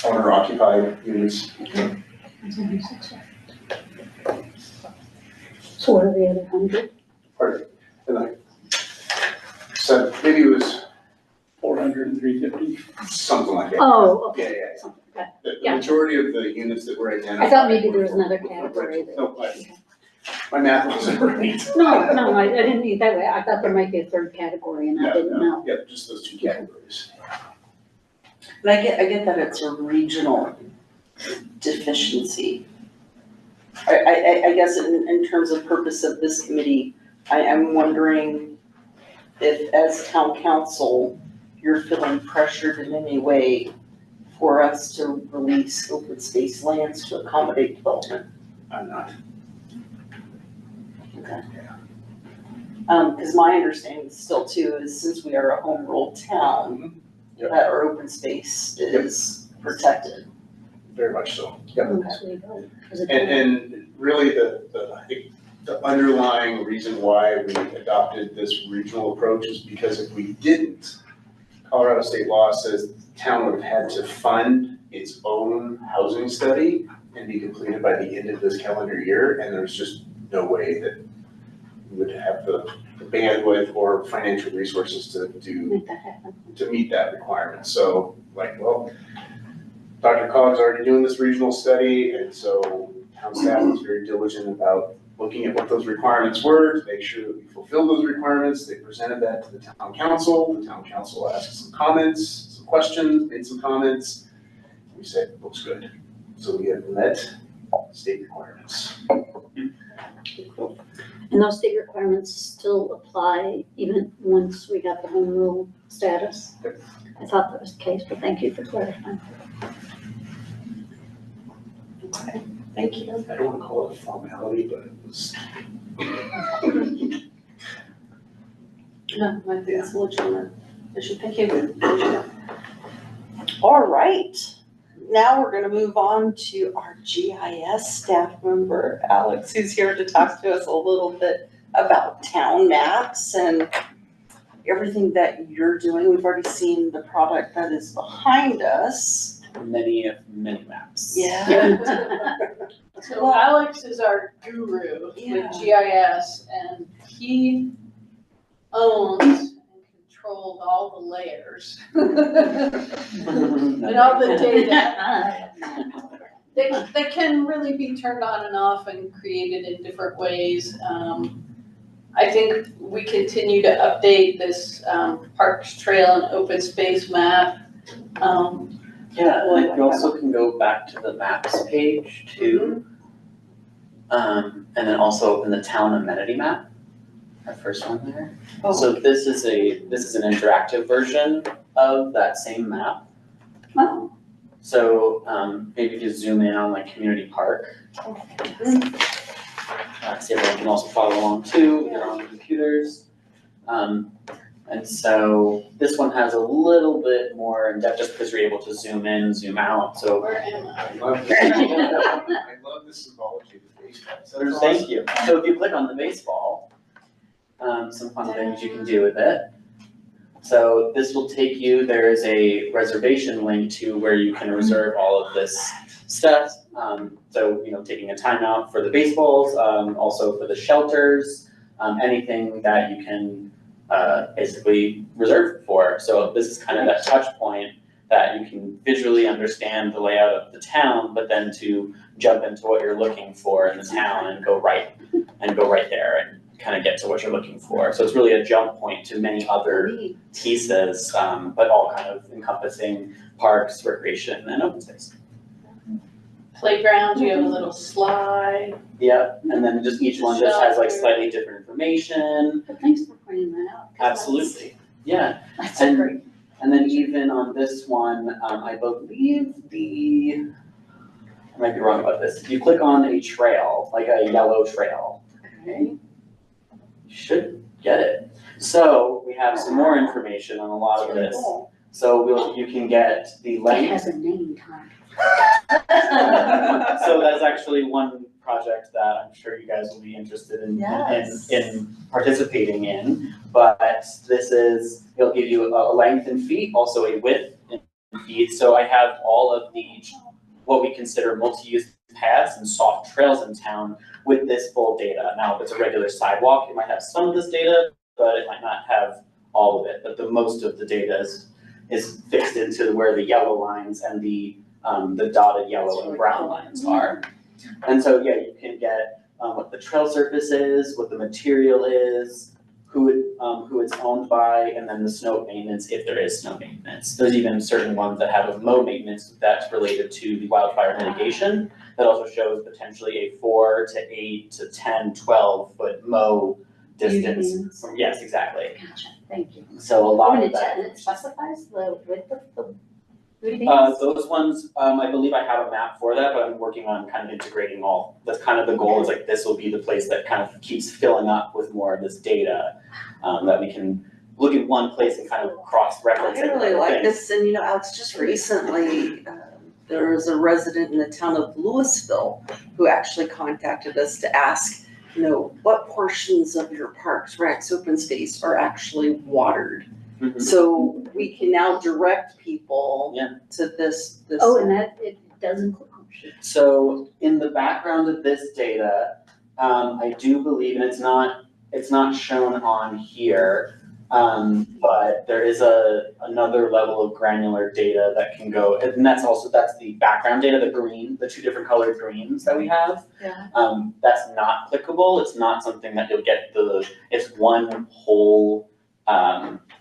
owner occupied units. So what are the other 100? And I said, maybe it was 400 and 350. something like that. Oh, okay. Yeah. Something, okay. The Yeah. majority of the units that were identified. I thought maybe there was another category that. No, my math wasn't right. No, I didn't mean it that way. I thought there might be a third category and I didn't know. Yeah, just those two categories. And I get that it's a regional deficiency. I guess in terms of purpose of this committee, I am wondering if as town council, you're feeling pressured in any way for us to release open space lands to accommodate development. I'm not. Okay. Cause my understanding still too is since we are a home rule town, Yep. that our open space is protected. Very much so. Yep. Is it- And really I think the underlying reason why we adopted this regional approach is because if we didn't, Colorado state law says the town would have had to fund its own housing study and be completed by the end of this calendar year, and there's just no way that we would have the bandwidth or financial resources to Make that happen. meet that requirement. So well, Dr. Cogg's already doing this regional study, and so town staff was very diligent about looking at what those requirements were to make sure that we fulfilled those requirements. They presented that to the town council. The town council asked some comments, some questions, made some comments. We said, looks good. So we have met state requirements. And those state requirements still apply even once we got the home rule status? Yep. I thought that was the case, but thank you for clarifying. Okay, thank you. I don't want to call it a formality, but it was. No, I think it's a legitimate issue. Thank you. All right, now we're gonna move on to our GIS staff member, Alex, who's here to talk to us a little bit about town maps and everything that you're doing. We've already seen the product that is behind us. Many maps. Yeah. So Alex is our guru with GIS, and he owns and controls all the layers. And all the data. They can really be turned on and off and created in different ways. I think we continue to update this Parks Trail and open space map. Yeah, like you also can go back to the maps page too. And then also open the town amenity map, our first one there. Oh. So this is an interactive version of that same map. Oh, So maybe if you zoom in on like community park. See everyone can also follow along too with their own computers. And so this one has a little bit more in depth just because you're able to zoom in, zoom out, so. Where am I? I love this. I love the symbology of the baseball. That's Thank awesome. you. So if you click on the baseball, some fun things you can do with it. So this will take you, there is a reservation link to where you can reserve all of this stuff. So, taking a timeout for the baseballs, also for the shelters, anything that you can basically reserve for. So this is kind of that touch point that you can visually understand the layout of the town, but then to jump into what you're looking for in the town and go right there and kind of get to what you're looking for. So it's really a jump point to many other pieces, but all kind of encompassing parks, recreation, and open space. Playground, you have a little slide. Yep, and then just each one just has like slightly different information. but thanks for pointing that out. 'cause Absolutely, yeah. That's And- great. And then even on this one, I believe I might be wrong about this. If you click on a trail, like a yellow trail, okay, you should get it. So we have some more information on a lot of this. So you can get the It length. has a name tag. So that's actually one project that I'm sure you guys will be interested in Yes. in participating in. But it'll give you a length in feet, also a width in feet. So I have all of the, what we consider multi-use paths and soft trails in town with this full data. Now, if it's a regular sidewalk, it might have some of this data, but it might not have all of it. But the most of the data is fixed into where the yellow lines and the dotted yellow and brown lines are. And so, yeah, you can get what the trail surface is, what the material is, who it's owned by, and then the snow maintenance, if there is snow maintenance. There's even certain ones that have a mow maintenance that's related to the wildfire mitigation. That also shows potentially a 4 to 8 to 10, 12 foot mow distance. Yes, exactly. Gotcha, thank you. So a lot And of that. it specifies the width of the booty bands? Those ones, I believe I have a map for that, but I'm working on kind of integrating all. That's kind of the goal, is like this will be the place that kind of keeps filling up with more of this data, that we can look at one place and kind of cross-reference I it with really other like things. this, and Alex, just recently, there was a resident in the town of Louisville who actually contacted us to ask, what portions of your parks, recs, open space are actually watered? Mhm. So we can now direct people to this. Oh, and it does include, oh, shit. So in the background of this data, I do believe, and it's not shown on here, but there is another level of granular data that can go, and that's the background data, the two different colored greens that we have. Yeah. That's not clickable. It's not something that you'll get it's one whole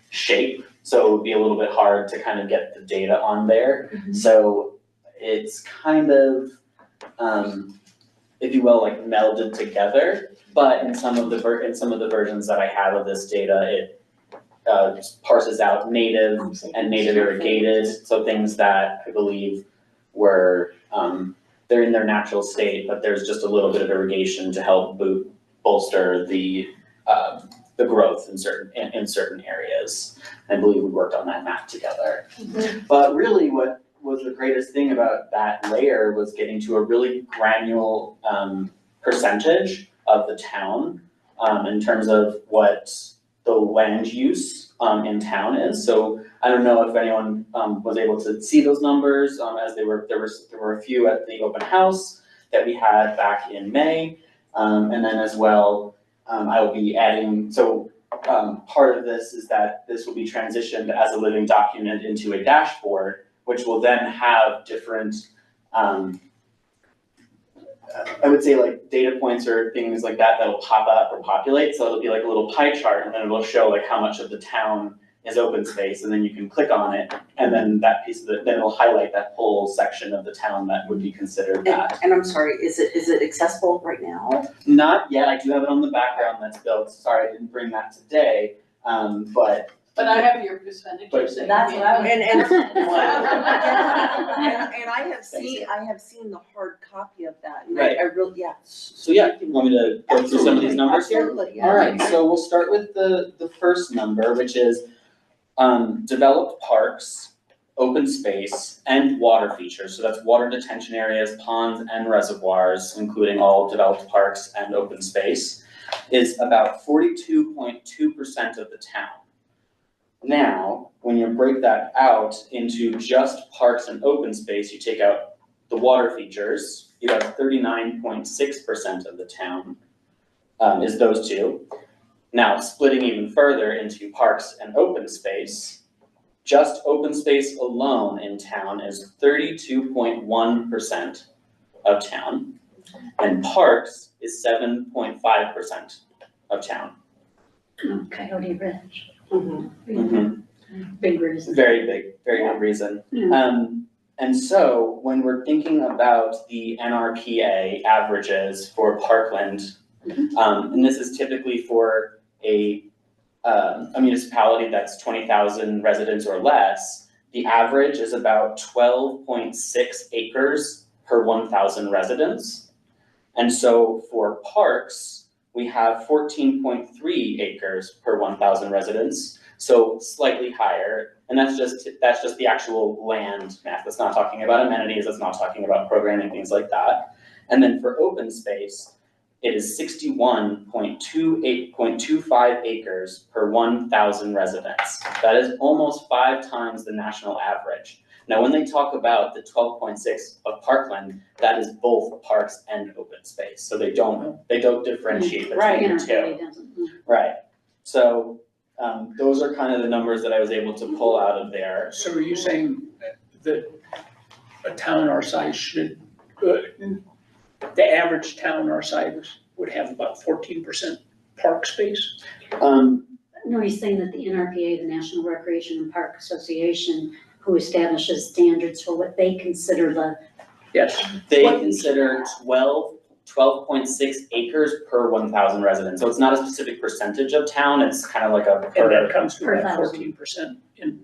shape. So it would be a little bit hard to kind of get the data on there. Mm-hmm. So it's kind of, if you will, like melded together. But in some of the versions that I have of this data, it parses out native and native irrigated. So things that I believe were, they're in their natural state, but there's just a little bit of irrigation to help bolster the growth in certain areas. I believe we worked on that map together. But really what was the greatest thing about that layer was getting to a really granular percentage of the town in terms of what the land use in town is. So I don't know if anyone was able to see those numbers as there were a few at the open house that we had back in May. And then as well, I will be adding, part of this is that this will be transitioned as a living document into a dashboard, which will then have different, I would say like data points or things like that will pop up or populate. So it'll be like a little pie chart, and then it'll show like how much of the town is open space, and then you can click on it, and then that piece of then it'll highlight that whole section of the town that would be considered that. And I'm sorry, is it accessible right now? Not yet, I do have it on the background that's built, sorry, I didn't bring that today, but. But I have your percentage, But saying. that's what I was- And I have seen the hard copy of that, and Right. I really, yeah. So yeah, you want me to go through some of these numbers here? Absolutely, yeah. Alright, so we'll start with the first number, which is developed parks, open space, and water features. So that's water detention areas, ponds, and reservoirs, including all developed parks and open space, is about 42.2% of the town. Now, when you break that out into just parks and open space, you take out the water features, you have 39.6% of the town is those two. Now, splitting even further into parks and open space, just open space alone in town is 32.1% of town, and parks is 7.5% of town. Coyote Ridge, Mhm. big reason. Very big, very good reason. Yeah. And so when we're thinking about the NRPA averages for Parkland, and this is typically for a municipality that's 20,000 residents or less, the average is about 12.6 acres per 1,000 residents. And so for parks, we have 14.3 acres per 1,000 residents, so slightly higher. And that's just the actual land math. That's not talking about amenities, that's not talking about programming, things like that. And then for open space, it is 61.25 acres per 1,000 residents. That is almost 5 times the national average. Now, when they talk about the 12.6 of Parkland, that is both parks and open space. So they don't differentiate between the two. Right. So those are kind of the numbers that I was able to pull out of there. So are you saying that a town our size should, the average town our size would have about 14% park space? No, he's saying that the NRPA, the National Recreation and Park Association, who establishes standards for what they consider the. Yes. They What we consider 12.6 acres per 1,000 residents. So it's not a specific percentage of town, it's kind of like a And that per. comes to Per about thousand. 14% in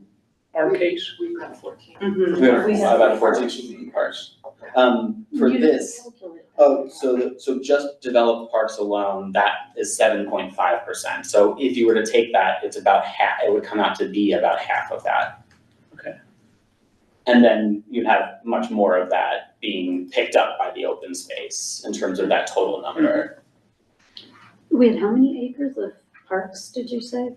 our case. We've got 14. Mhm. We have about 14 parks. For this, so just developed parks alone, that is 7.5%. So if you were to take that, it's about half, it would come out to be about half of that. Okay. And then you have much more of that being picked up by the open space in terms of that total number. We had how many acres of parks, did you say?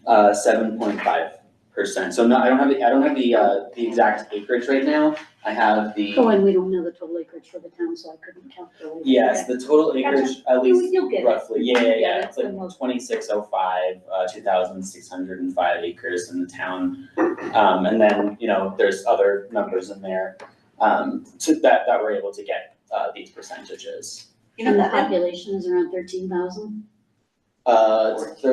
7.5%. So no, I don't have the exact acreage right now. I have the. Oh, and we don't know the total acreage for the town, so I couldn't calculate. Yes, the total acreage, at least You'll get it. roughly, yeah, it's the like most. 2605, 2,605 acres in the town. And then, there's other numbers in there, so that we're able to get, these percentages. And the population is around 13,000? It's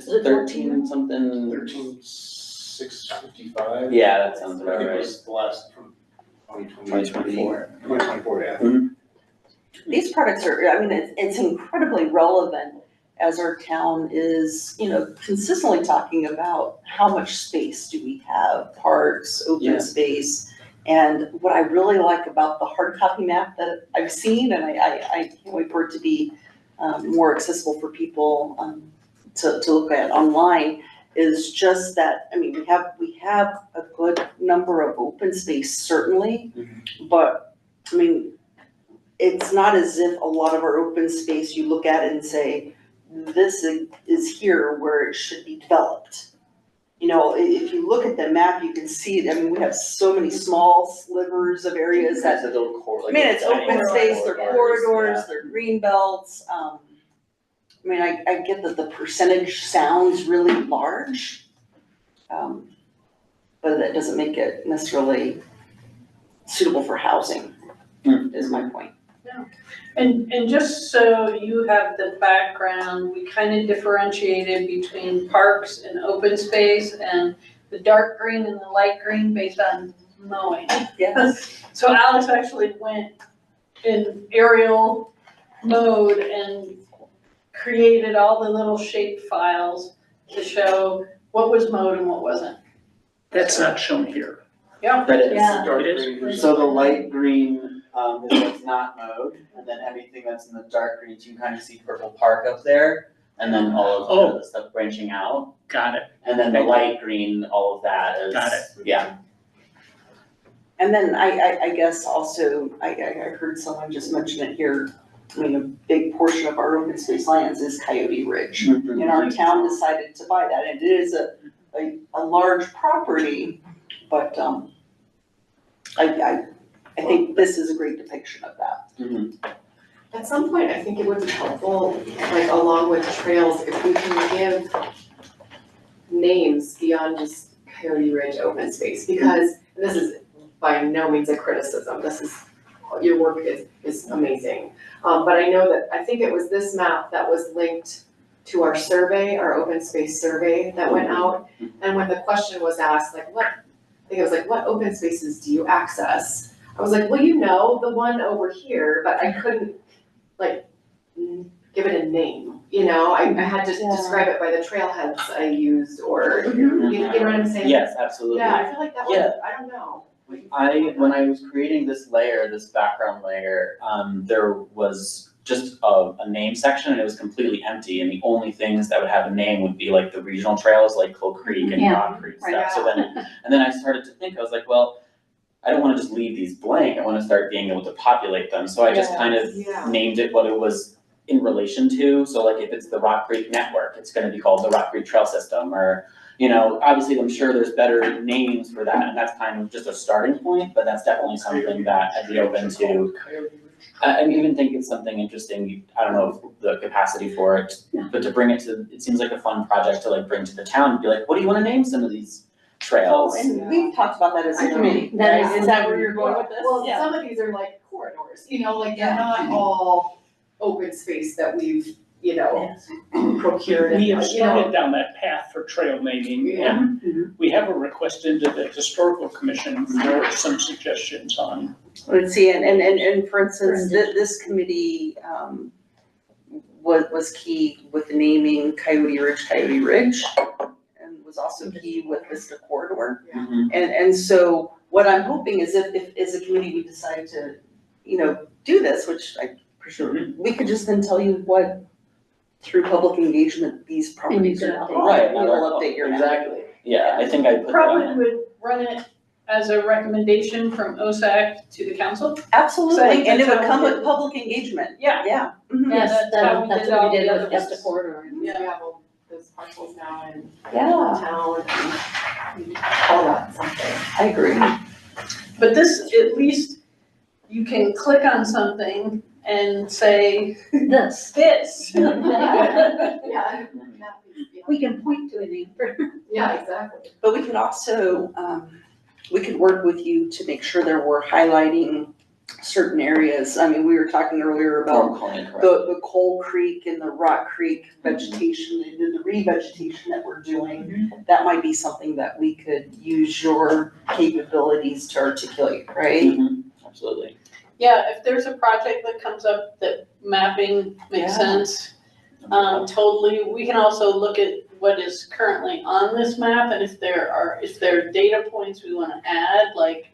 Is it 13 and something. 13,655. Yeah, that sounds I about think it right. was the last from 2024. 2024, yeah. These products are, it's incredibly relevant as our town is, consistently talking about how much space do we have, parks, Yeah. open space. And what I really like about the hard copy map that I've seen, and I can't wait for it to be more accessible for people to look at online, is just that, we have a good number of open space certainly, but it's not as if a lot of our open space, you look at it and say, this is here where it should be developed. If you look at the map, you can see, we have so many small slivers of areas that, It's a little it's open space, they're corridors, yeah. they're green belts. I get that the percentage sounds really large, but that doesn't make it necessarily suitable for housing, is my point. And just so you have the background, we kind of differentiated between parks and open space and the dark green and the light green based on mowing. Yes. So Alex actually went in aerial mode and created all the little shape files to show what was mowed and what wasn't. That's not shown here. Yeah. But it's, Yeah. Dark It is. green versus- so the light green, is what's not mowed, and then anything that's in the dark green, you can kind of see Purple Park up there, and then all of kind of the stuff branching out. Got it. And then the light green, all of that is. Got it. Yeah. And then I guess also, I heard someone just mention it here, I mean, a big portion of our open space lands is Coyote Ridge. Mhm. And our town decided to buy that, and it is a large property, but, I think this is a great depiction of that. Mhm. At some point, I think it would be helpful, like along with trails, if we can give names beyond just Coyote Ridge open space, because this is by no means a criticism, this is, your work is amazing. But I know that, I think it was this map that was linked to our survey, our open space survey that went out. And when the question was asked, like what, I think it was like, what open spaces do you access? I was like, well, you know, the one over here, but I couldn't like give it a name, you know, I had to describe it by the trailheads I used or, you know what I'm saying? Yes, absolutely. Yeah, I feel like that was, I don't know. When I was creating this layer, this background layer, there was just a name section and it was completely empty, and the only things that would have a name would be like the regional trails, like Cloak Creek and Yeah. Rock Creek stuff. Right. So then I started to think, I was like, well, I don't wanna just leave these blank, I wanna start being able to populate them, so I just kind of Yeah. named it what it was in relation to, so like if it's the Rock Creek Network, it's gonna be called the Rock Creek Trail System, or, you know, obviously I'm sure there's better names for that, and that's kind of just a starting point, but that's definitely something that I'd be open to. I even think it's something interesting, I don't know if the capacity for it, but to bring it to, it seems like a fun project to like bring to the town, and be like, what do you wanna name some of these trails? And we've talked about that as a committee, That right? Is that where you're going with this? Well, Yeah. some of these are like corridors, you know, like they're not all open space that we've, you know, procured and, We have you know. started down that path for trail naming, Yeah. and we have a request into the historical commission for some suggestions on. Let's see, and for instance, this committee, was key with naming Coyote Ridge, and was also key with Vista Corridor. Mhm. And so what I'm hoping is if as a committee we decide to, you know, do this, which I presume, we could just then tell you what, through public engagement, these properties are. Right, We'll update your map. exactly, yeah, I think I put that Probably on. would run it as a recommendation from OSAC to the council. So I Absolutely, think and it that's would how come we with did- public engagement, Yeah. yeah. Mhm. Yeah, that's how we That's did what all we the did other with Vista ones. Corridor. Yeah, well, those parcels now in Yeah, town, and we call that something. I agree. But this, at least, you can click on something and say, This. this. Yeah. We can point to a name for. Yeah, exactly. But we could also, we could work with you to make sure that we're highlighting certain areas. I mean, we were talking earlier about I'm calling it correct. the Coal Creek and the Rock Creek vegetation, and the revegetation that we're doing. That might be something that we could use your capabilities to articulate, right? Mhm, absolutely. Yeah, if there's a project that comes up that mapping makes Yeah. sense, totally. We can also look at what is currently on this map, and if there are data points we wanna add, like,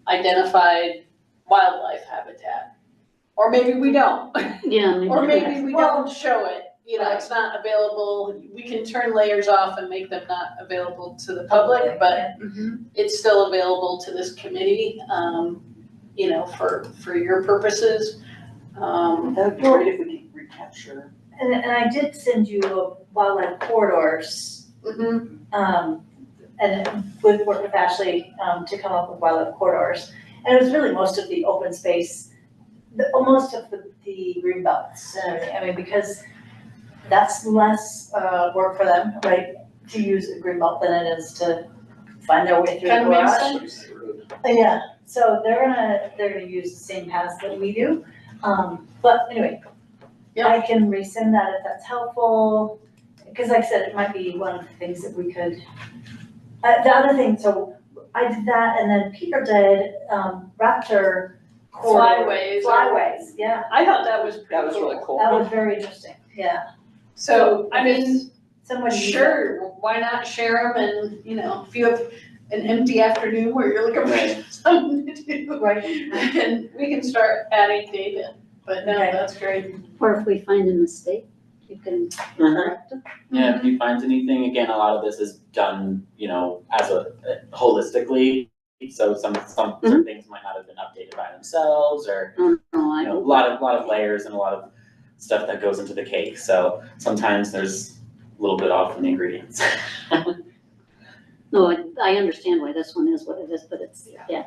identified wildlife habitat. Or maybe we don't, Yeah. or maybe we don't show it, you know, it's not available. We can turn layers off and make them not available to the public, but it's still available to this committee, you know, for your purposes. That would be great if we could recapture. And I did send you a wildlife corridors, and would work with Ashley, to come up with wildlife corridors. And it was really most of the open space, most of the green belts and everything, I mean, because that's less, work for them, right? To use a green belt than it is to find their way through the Kind of makes garage. sense. Yeah, So they're gonna use the same paths that we do. But anyway, I can resend that if that's helpful, because like I said, it might be one of the things that we could. The other thing, so I did that, and then Peter did, Raptor corridor. Flyways. Flyways, yeah, I thought that was That pretty was really cool. cool. that was very interesting, yeah. So, I mean, Somebody. sure, why not share them and, you know, if you have an empty afternoon where you're looking Right. for something to do, Right, and we can start adding data, but no, Okay. that's great. Or if we find a mistake, you can correct it. Yeah, if you find anything, again, a lot of this is done, you know, as holistically. So some things might not have been updated by themselves, or, Oh, no, I you know, a don't. lot of layers and a lot of stuff that goes into the cake. So sometimes there's a little bit off in the ingredients. No, I understand why this one is what it is, but it's, yeah.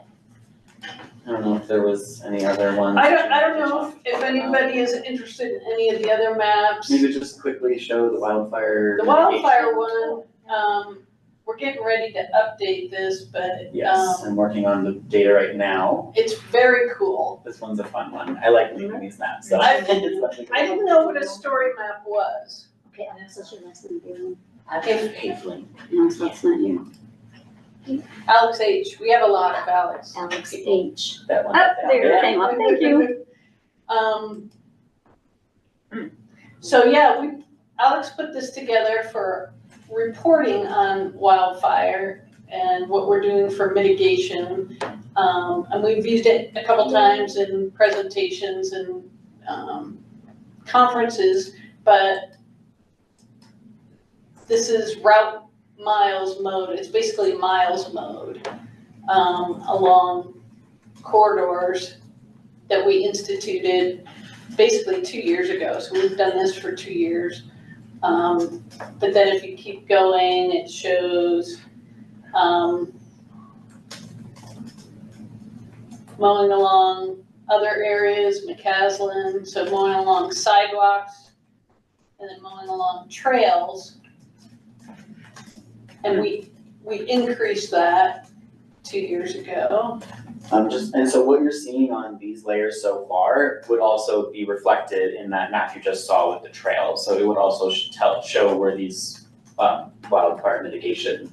I don't know if there was any other ones. I that don't you know wanted to if talk about. anybody is interested in any of the other maps. Maybe just quickly show the wildfire. The wildfire mitigation. one, we're getting ready to update this, but, Yes, I'm working on the data right now. it's very cool. This one's a fun one. I like making these maps, so. I- It's I didn't know what a story map was. Okay, Alex, that's your last name. Haveling. No, so that's not you. Alex H, we have a lot of Alex. Alex people. H. That one. Ah, there Yeah. it came up, thank you. So yeah, Alex put this together for reporting on wildfire and what we're doing for mitigation. And we've used it a couple times in presentations and, conferences, but this is route miles mode. It's basically miles mode, along corridors that we instituted basically 2 years ago. So we've done this for 2 years. But then if you keep going, it shows, mowing along other areas, McCaslin, so mowing along sidewalks, and then mowing along trails. And we increased that 2 years ago. And so what you're seeing on these layers so far would also be reflected in that map you just saw with the trails. So it would also show where these wildfire mitigation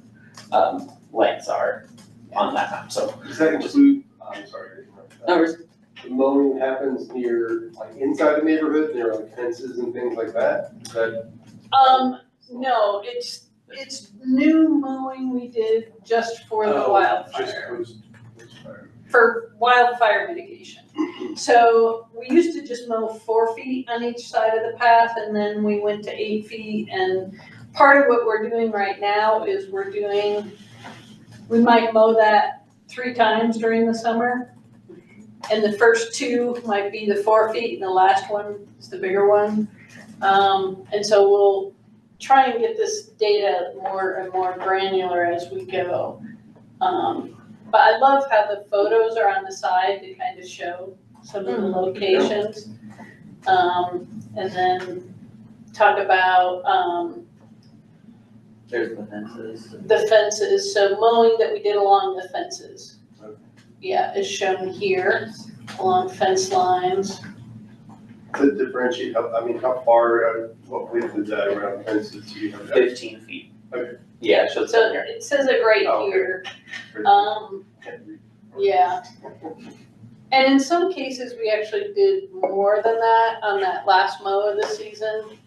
lengths are on that map, so. Does that include, I'm sorry. to interrupt. No worries. The mowing happens near, like, inside the neighborhood, near like fences and things like that? Is that, No, it's new mowing we did just for the just wildfire. which fire? For wildfire mitigation. So we used to just mow 4 feet on each side of the path, and then we went to 8 feet. And part of what we're doing right now is we might mow that 3 times during the summer. And the first 2 might be the 4 feet, and the last one is the bigger one. And so we'll try and get this data more and more granular as we go. But I love how the photos are on the side to kind of show some of the locations. And then talk about, There's the fences. the fences, so mowing that we did along the fences. Yeah, is shown here, along fence lines. To differentiate, how far, what width is that around fences? Do you have that? 15 feet. Okay. Yeah, it shows So that here. it says it right Oh, okay. here. Yeah. And in some cases, we actually did more than that on that last mow of the season.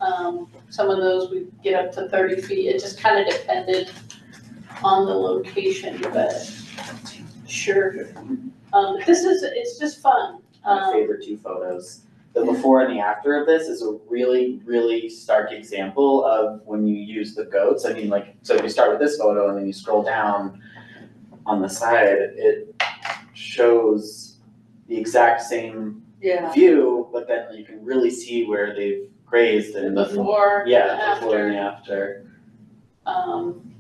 Some of those we get up to 30 feet. It just kind of depended on the location, but sure. It's just fun. My favorite 2 photos. The before and the after of this is a really, really stark example of when you use the goats. I mean, like, so if you start with this photo and then you scroll down on the side, it shows the exact same Yeah. view, but then you can really see where they've grazed and Before and yeah, before after. and after.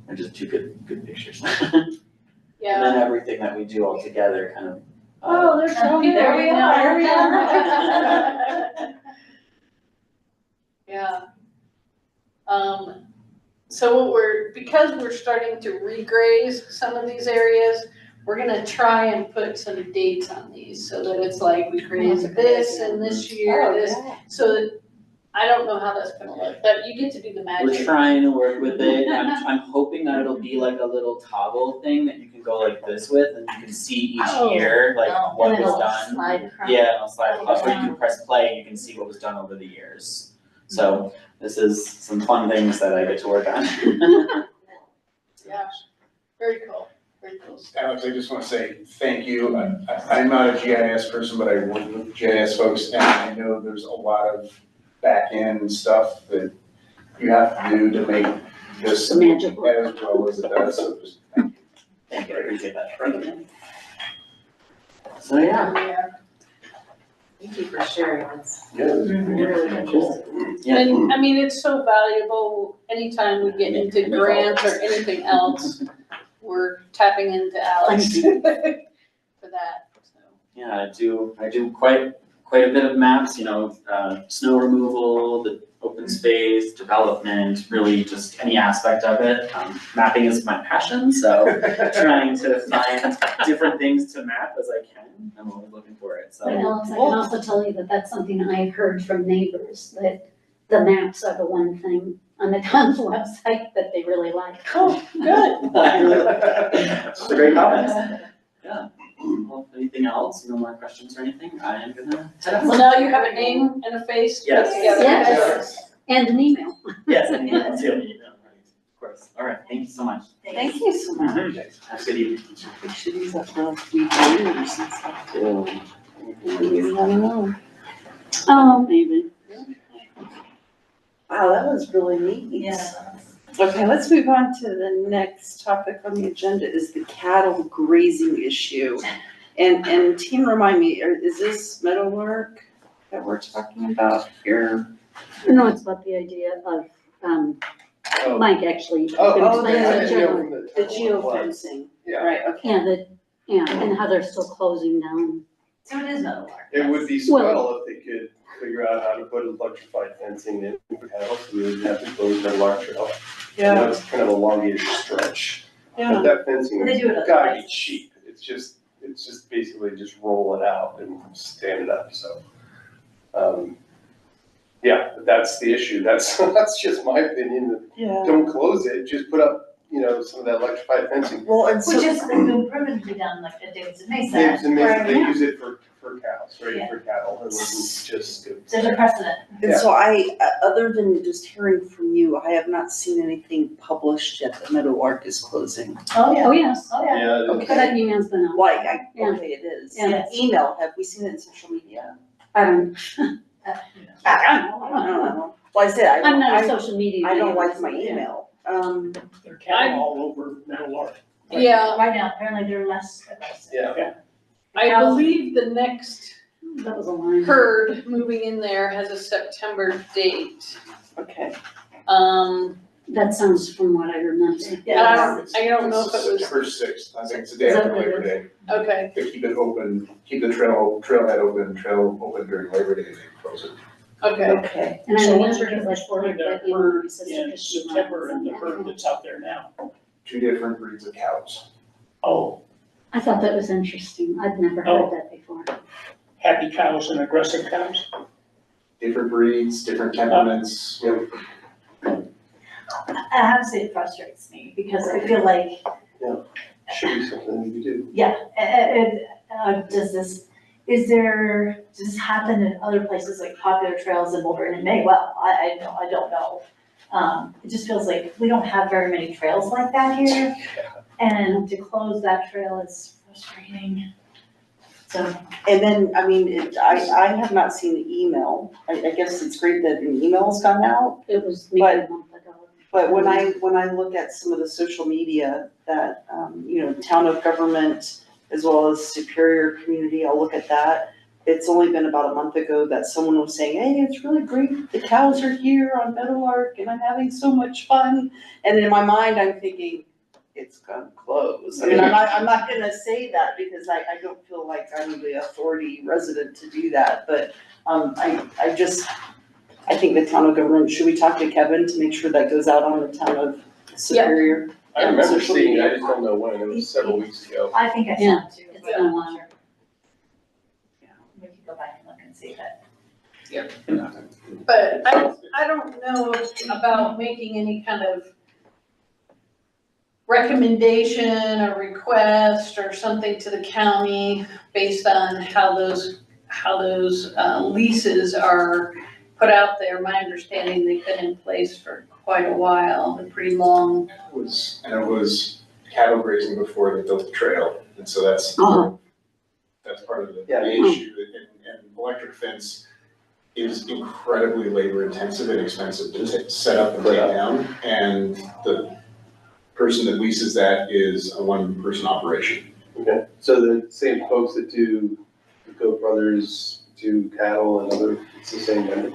They're just 2 good pictures. And Yeah. then everything that we do all together kind of. There's so many. There we are. There we are. Yeah. So because we're starting to regraze some of these areas, we're gonna try and put some dates on these so that it's like we created this and this year, this, so that, I don't know how that's gonna look, but you get to do the magic. We're trying to work with it, I'm hoping that it'll be like a little toggle thing that you can go like this with, and you can see each Oh, year, like what And was it'll done. slide across. Yeah, it'll slide across, or you can press play, and you can see what was done over the years. So this is some fun things that I get to work on. Yeah, very cool, very cool. Alex, I just want to say thank you. I'm not a GIS person, but I work with GIS folks, and I know there's a lot of back-end stuff that you have to do to make this The magic work. as well as it does, so just thank you. Thank you, I appreciate that. So, yeah. Thank you for sharing this. Yeah. Really interesting. Yeah. And I mean, it's so valuable, anytime we get into grants or anything else, we're tapping into Alex for that, so. Yeah, I do quite a bit of maps, snow removal, the open space, development, really just any aspect of it. Mapping is my passion, so trying to find different things to map as I can, I'm always looking for it, But so. Alex, I can also tell you that that's something I've heard from neighbors, that the maps are the one thing on the town's website that they really like. Oh, good. That's a great comment. Yeah. Well, anything else, no more questions or anything, I am gonna head out. Well, now you have a name and a face put Yes. together. Yes. And an email. Yes, and yeah, that's the only email, right, of course. All right, thank you so much. Thank you so much. Have a good evening. We should use that for like weekends and stuff too. You never know. Oh, maybe. Wow, that was really neat. Yeah. Okay, let's move on to the next topic on the agenda is the cattle grazing issue. And team, remind me, is this Meadowlark that we're talking about here? No, it's about the idea of, Mike actually. Oh, explained yeah, I the didn't know general- from the The town what it was. geofencing, Yeah. right, okay. and how they're still closing down. So it is Meadowlark. It would be Well- swell if they could figure out how to put electrified fencing in for cattle, so we would have to close that large trail. I know it's kind of a elongated stretch, but that fencing They do it has other gotta be places. cheap. It's just basically just roll it out and stand it up, so. Yeah, that's the issue. That's just my opinion. Yeah. Don't close it, just put up, some of that electrified fencing. Well, and Which so, is the improvement to be done like at Davidson Mesa. They where use it for cows, right, Yeah. for cattle, it wasn't just. There's a precedent. and so other than just hearing from you, I have not seen anything published yet that Meadowlark is closing. Oh, yeah. Oh, yes. Oh, yeah. Yeah, it is. Okay. That email's been out. Like, Yeah. okay, it is. Yeah. Email, have we seen it in social media? I don't I don't know. Well, I said, I'm not a I social media. don't user, like my so, yeah. email. They're cattle all over Meadowlark. Yeah, Right now, apparently they're less aggressive. Yeah. I believe the next That was a line. herd moving in there has a September date. Okay. That sounds from what I remember. And I don't know if it was, September 6th, I think it's the day after Labor Day. okay, They keep it open, keep the trailhead open, trail open during Labor Day, they close it. okay. Okay. And I So what's remember the because I difference forwarded between that the email. herd He said in it's just September and the lines. herd that's out there now? Two different breeds of cows. Oh, I thought that was interesting. I'd never Oh. heard that before. happy cows and aggressive cows? Different breeds, different temperaments. I have to say it frustrates me because I feel like, Should be something we could do. does this happen in other places like popular trails in Boulder? And it may well, I don't know. It just feels like we don't have very many trails like that here. And to close that trail is frustrating. So, And then, I have not seen the email. I guess it's great that an email's gone out. It was maybe a month ago. But when I look at some of the social media that, town of government as well as Superior community, I'll look at that. It's only been about a month ago that someone was saying, hey, it's really great, the cows are here on Meadowlark and I'm having so much fun. And in my mind, I'm thinking, it's gonna close. I'm not gonna say that because I don't feel like I'm the authority resident to do that, but, I think the town of government, should we talk to Kevin to make sure that goes out on the town of Superior? I remember seeing it, I just don't know when, it was several weeks ago. I think I saw Yeah, it too. it's but been a I'm not while. sure. We could go back and look and see that. But I don't know about making any kind of recommendation or request or something to the county based on how those leases are put out there. My understanding, they've been in place for quite a while, they're pretty long. It was cattle grazing before they built the trail, and so that's Uh-huh. part of the Yeah. issue, and electric fence is incredibly labor intensive and expensive to set up and take down, and the person that leases that is a one-person operation. Okay, so the same folks that do the Goat Brothers, do cattle and other, it's the same vendor?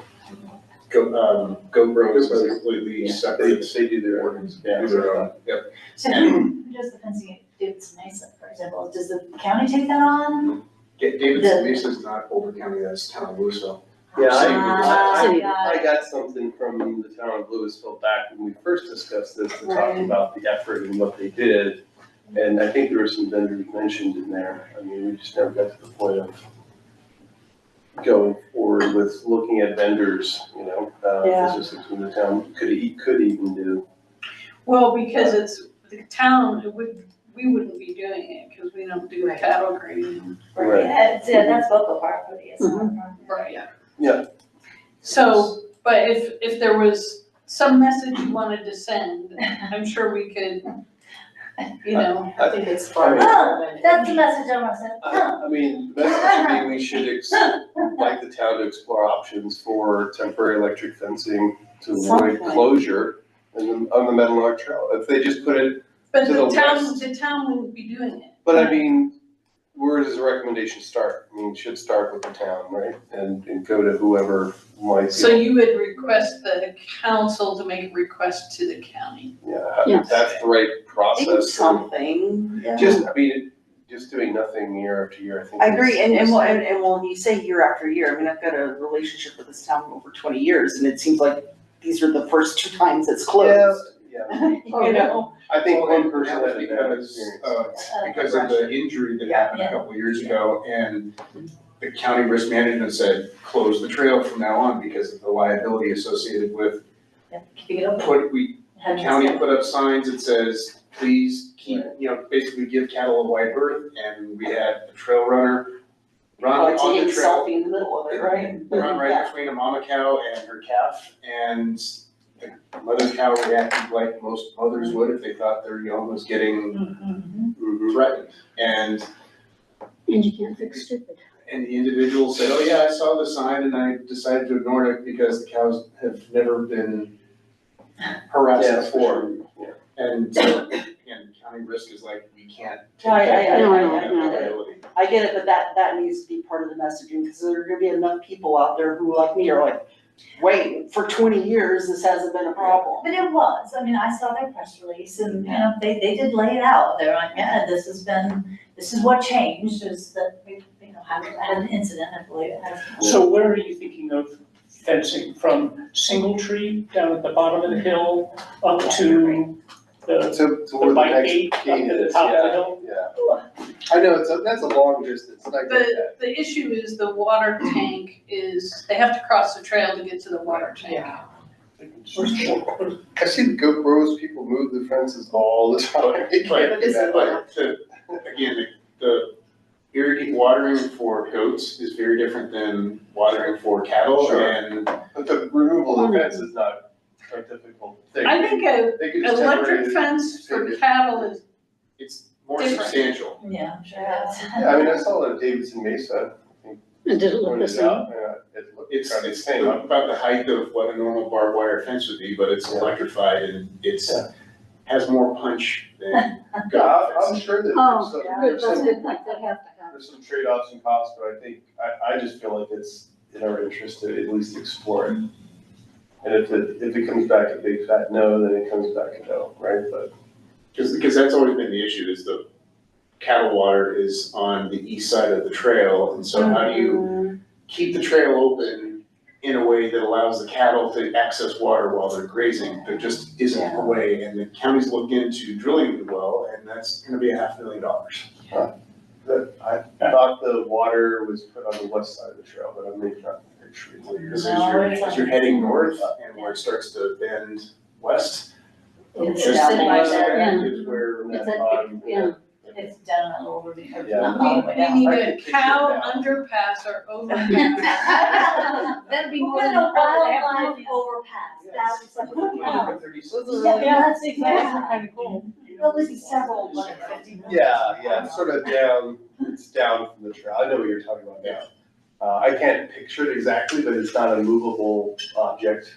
GoPro is completely They, separate. they do their own. Yeah. Do their own, yep. So who does the fencing, Davidson Mesa, for example, does the county take that on? Davidson Mesa is not Boulder County, that's town of Louisville. Yeah, City. I got something from the town of Louisville back when we first discussed this, to talk Right. about the effort and what they did. And I think there were some vendors mentioned in there. I mean, we just never got to the point of going forward with looking at vendors, you know, businesses in the town could even do. Well, because it's the town, we wouldn't be doing it because we don't do cattle grazing. Right. Yeah, that's vocal part, but it's not. Right. Yeah. So, but if there was some message you wanted to send, I'm sure we could, you know. I think it's far. Oh, that's the message I want to send. Oh. I mean, the message would be we should like the town to explore options for temporary electric fencing to avoid Something. closure on the Meadowlark Trail. If they just put it, But To the the town, west. the town wouldn't be doing it. but I mean, where does the recommendation start? I mean, it should start with the town, right? And go to whoever might. So you would request the council to make a request to the county. Yeah, Yes. that's the right Do process. something, yeah. Just, I mean, just doing nothing year after year, I think. I agree, is- and when you say year after year, I mean, I've got a relationship with this town over 20 years, and it seems like these are the first 2 times it's closed. Yeah, You know? I think Well, one person that was had a bad because, experience. because of the injury that happened a couple of years ago, and the county risk management said, close the trail from now on because of the liability associated with Keeping it open. the county put up signs that says, please keep, basically give cattle a wide berth, and we had a trail runner run Probably on taking the a trail. selfie in the middle of it, right? Run right Yeah. between a mama cow and her calf, and the mother cow reacted like most mothers would if they thought their young was getting threatened. And And you can't fix stupid. the individual said, oh yeah, I saw the sign and I decided to ignore it because the cows have never been harassed Yeah, before. yeah. And so, again, county risk is like, we can't take I- that No, liability. I get it, but that needs to be part of the messaging, because there are gonna be enough people out there who, like me, are like, wait, for 20 years, this hasn't been a problem. But it was, I mean, I saw their press release and, they did lay it out. They're like, yeah, this is what changed, is that we, had an incident, I believe it has. So where are you thinking of fencing, from Single Tree down at the bottom of the hill up to the To where the bike next gate up gate to the is, top of the yeah, hill? yeah. I know, that's a long distance, and I get that. The issue is the water tank they have to cross the trail to get to the water tank. I see the GoPros, people move the fences all the time. They can't do that. Again, the watering for goats is very different than watering for cattle, Sure. and But the removal of the fence is not a difficult thing. I think They could just electric temporarily fence for take it. cattle is, it's more Different. substantial. Yeah, I'm sure it is. Yeah, I mean, I saw that Davidson Mesa, And did it look the pointed same? out, it looked It's kind of the same. about the height of what a normal barbed wire fence would be, but it's Yeah. electrified and it's, Yeah. has more punch than Yeah, goat I'm fence. sure that Oh, there's that's some, good, like they have to have. there's some trade-offs and costs, but I think, I just feel like it's in our interest to at least explore it. And if it comes back a big fat no, then it comes back a no, right? But Because that's always been the issue, is the cattle water is on the east side of the trail, and so how do you keep the trail open in a way that allows the cattle to access water while they're grazing. There just isn't a way, and the county's looked into drilling the well, and that's gonna be $500,000. I thought the water was put on the west side of the trail, but I'm maybe not picturing what you're Because saying. as you're heading north and where it starts to bend west, It's just down west there. Yeah. Is where It's that a- bottom. yeah. It's down that little ravine, or Yeah. not all the way down. We I need can a picture cow it now. underpass or overpass. That'd be We're more than gonna probably half a wildlife million. overpass, that's what we're Yeah. that's exactly kind of cool. At least several, like 50 minutes. Yeah, it's sort of down, it's down from the trail. I know what you're talking about now. I can't picture it exactly, but it's not a movable object.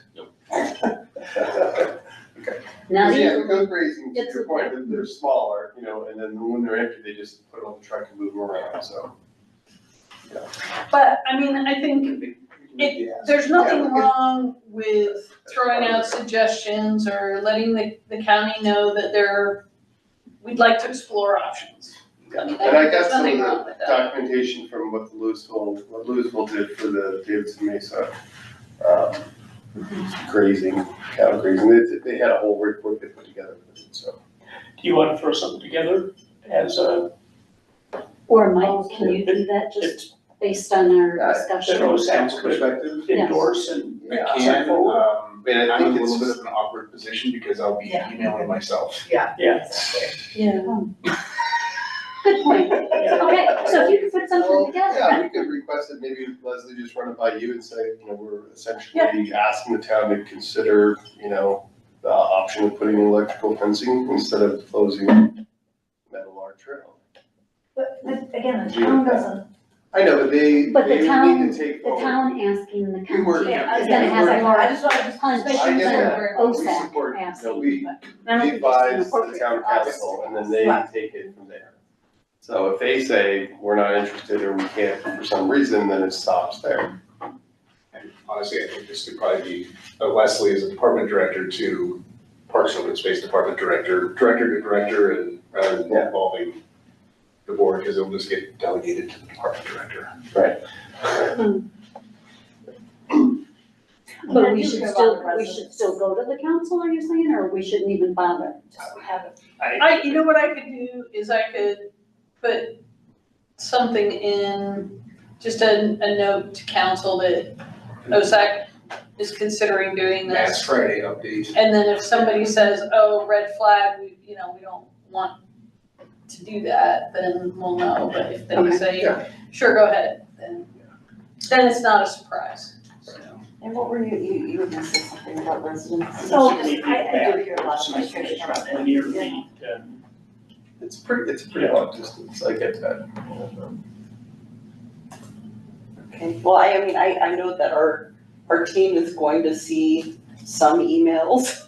Not Yeah, even, goat grazing, to It's your point, they're smaller, and then when they're empty, they just put it on the truck and move them around, so. But, I mean, I think there's nothing wrong with throwing out suggestions or letting the county know that we'd like to explore options. I mean, And I got there's some of nothing wrong the with that. documentation from what Louisville did for the Davidson Mesa, grazing, cattle grazing, they had a whole report they put together with it, so. Do you want to throw something together as a, or Mike, can you do that just based on our Yeah, discussion? that OSAC Council could perspective, endorse and I Yeah. can, And I I'm in a think little it's bit of an awkward position because I'll be Yeah. emailing myself. Yeah. Yeah. Good point. Okay, so if you could put something Well, together. yeah, we could request it, maybe Leslie just run it by you and say, we're essentially asking the town to consider, the option of putting electrical fencing instead of closing Meadow Lark Trail. But again, the town doesn't. I know, but they But the would town- need to take The forward. town asking the We work- county yeah, is gonna have more I just wanted to punch make I sure get that that. we're. We OSAC support, asking. we but I don't think it's advise the inappropriate town for us. council and then they Right. take it from there. So if they say, we're not interested or we can't for some reason, then it stops there. And honestly, I think this could probably be Leslie as a department director to Parks and Open Space Department director to director, and rather than Yeah. involving the board, because it'll just get delegated to the department director. But we should still go to the council, are you saying, or we shouldn't even bother? Just have it. You know what I could do is I could put something in, just a note to council that OSAC is considering doing Last this. Friday update. And then if somebody says, oh, red flag, we don't want to do that, then we'll know. But if they Okay. say, sure, go ahead, then it's not a surprise. So. And what were you were gonna say something about residents? So We need I do back. hear a lot of Since frustration it's around it. linear feet, and It's a pretty long distance, I get that. Okay, well, I know that our team is going to see some emails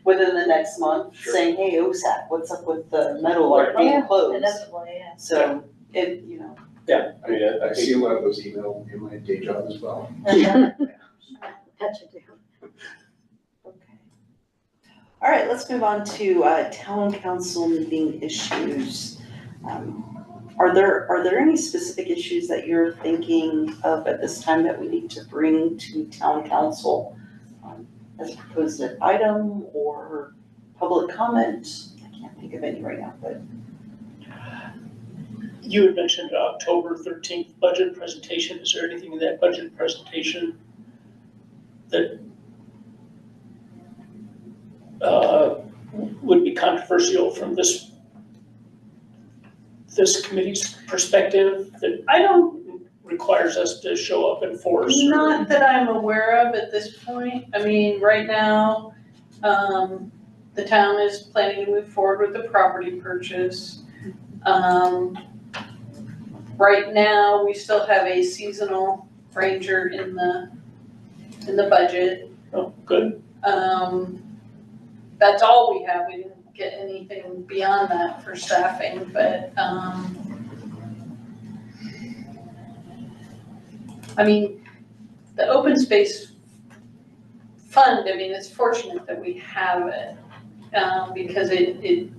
within the next month Sure. saying, hey, OSAC, what's up with the Meadowlark being closed? Inevitably, yeah. So it, I see a lot of those emails in my day job as well. That should do. okay. All right, let's move on to town council meeting issues. Are there any specific issues that you're thinking of at this time that we need to bring to town council as a proposed item or public comment? I can't think of any right now, but. you had mentioned October 13th budget presentation. Is there anything in that budget presentation that would be controversial from this committee's perspective that I don't, requires us to show up in force? or- not that I'm aware of at this point. I mean, right now, the town is planning to move forward with the property purchase. Right now, we still have a seasonal ranger in the budget. Oh, good. That's all we have. We didn't get anything beyond that for staffing, but, I mean, the open space fund, I mean, it's fortunate that we have it, because it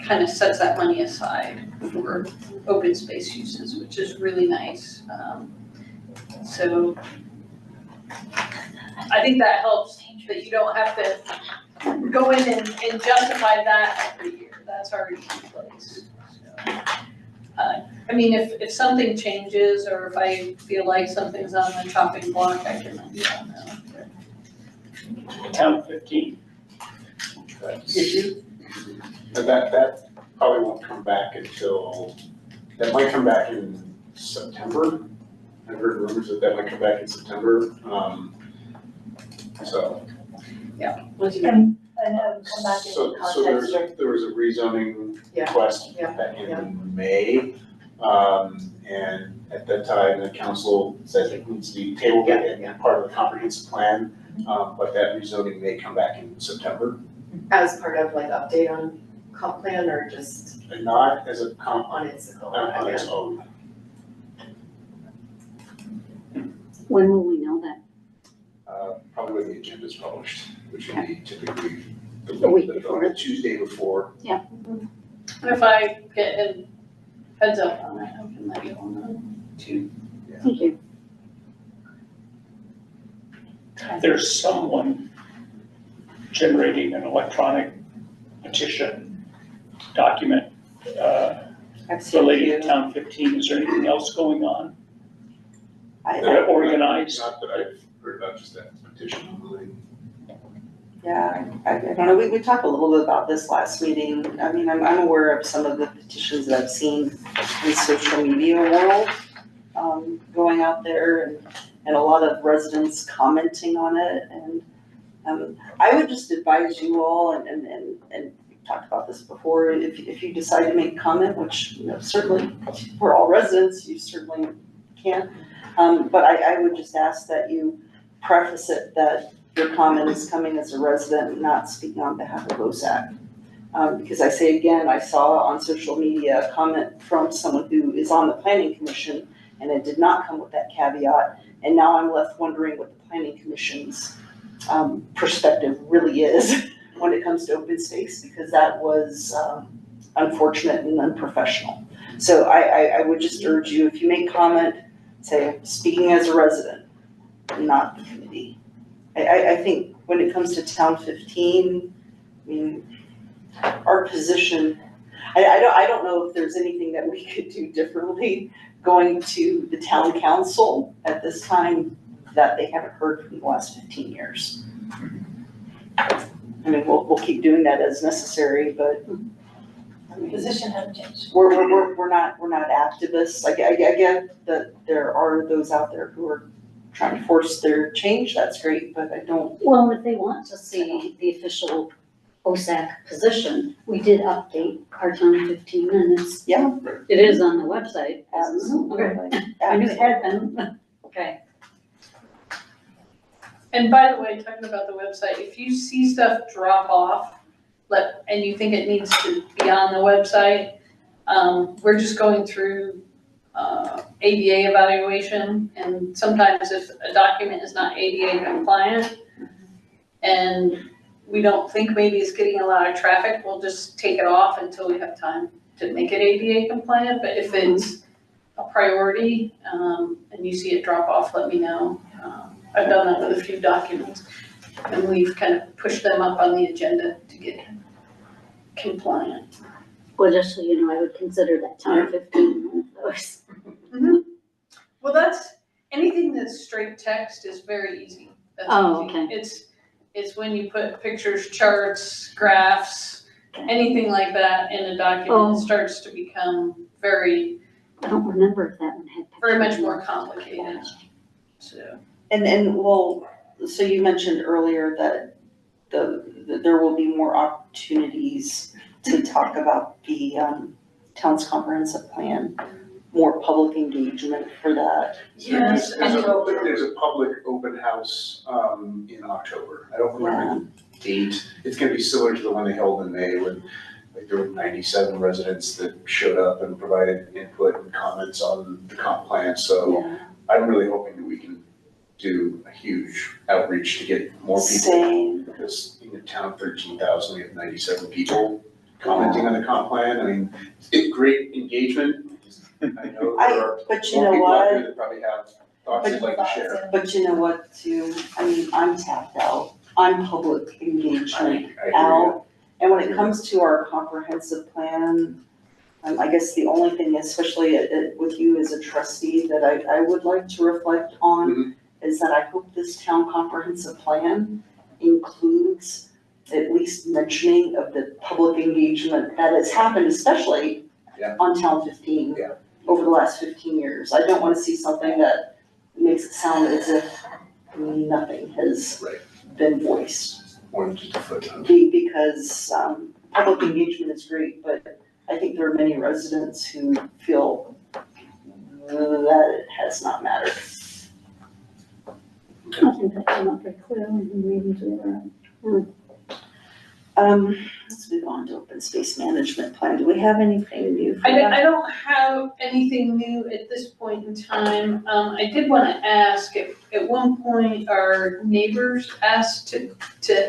kind of sets that money aside for open space uses, which is really nice. So I think that helps, that you don't have to go in and justify that every year, that's already in place. So, I mean, if something changes, or if I feel like something's on the chopping block, I can let you all know. Town 15 issue? But that probably won't come back until, that might come back in September. I've heard rumors that might come back in September, so. Once you And come back in So context or. there was a rezoning Yeah, request yeah, back yeah. in May. And at that time, the council said it needs to be tabled and part of the comprehensive plan. But that rezoning may come back in September, as part of like update on comp plan or just and not as a comp on its own? on its own. When will we know that? Probably when the agenda is published, which will be typically The week before. the Tuesday before. And if I get a heads up on it, I can let you all know too. Thank you. There's someone generating an electronic petition document I've seen a related to few. Town 15. Is there anything else going on? I- They're organized. Not that I've heard about, just that petition, I believe. Yeah, I don't know, we talked a little bit about this last meeting. I mean, I'm aware of some of the petitions that I've seen in social media world, going out there and a lot of residents commenting on it. And I would just advise you all, and we've talked about this before, if you decide to make comment, which, you know, certainly we're all residents, you certainly can. But I would just ask that you preface it that your comment is coming as a resident, not speaking on behalf of OSAC. Because I say again, I saw on social media a comment from someone who is on the planning commission, and it did not come with that caveat. And now I'm left wondering what the planning commission's perspective really is when it comes to open space, because that was unfortunate and unprofessional. So I would just urge you, if you make comment, say, speaking as a resident, not the committee. I think when it comes to Town 15, I mean, our position, I don't know if there's anything that we could do differently going to the town council at this time that they haven't heard from the last 15 years. I mean, we'll keep doing that as necessary, but I mean, Position hasn't changed. we're not activists. I get that there are those out there who are trying to force their change, that's great, but I don't. Well, if they want to see the official OSAC position, we did update our Town 15 and Yeah. it is on the website. Absolutely. I knew it had been. Okay. And by the way, talking about the website, if you see stuff drop off, and you think it needs to be on the website, we're just going through ADA evaluation, and sometimes if a document is not ADA compliant and we don't think maybe it's getting a lot of traffic, we'll just take it off until we have time to make it ADA compliant. But if it's a priority, and you see it drop off, let me know. I've done that with a few documents, and we've kind of pushed them up on the agenda to get compliant. Well, just so you know, I would consider that Town 15 one of those. Well, anything that's straight text is very easy. That's Oh, easy. okay. It's when you put pictures, charts, graphs, anything like that in a document, it starts to become very, I don't remember if that one had. very much pictures. more complicated, so. And well, so you mentioned earlier that there will be more opportunities to talk about the town's comprehensive plan, more public engagement for that. Yes, There's a public open house, in October. I don't remember the date. It's gonna be similar to the one they held in May when, like, there were 97 residents that showed up and provided input and comments on the comp plan. So Yeah. I'm really hoping that we can do a huge outreach to get more people. Same. Because in the town of 13,000, we have 97 people commenting on the comp plan. I mean, it's great engagement. I know there are But you more know people out there what? that probably have thoughts you'd like to share? But you know what, too, I mean, I'm tapped out, I'm public engagement I hear you. out. And when it comes to our comprehensive plan, I guess the only thing, especially with you as a trustee, that I would like to reflect on is that I hope this town comprehensive plan includes at least mentioning of the public engagement that has happened, especially on Town 15 over the last 15 years. I don't want to see something that makes it sound as if nothing has been voiced. More than just a footnote. Because public engagement is great, but I think there are many residents who feel that it has not mattered. I think that came up very clearly in the meetings we were at. Let's move on to open space management plan. Do we have anything new for that? I don't have anything new at this point in time. I did want to ask, if at one point our neighbors asked to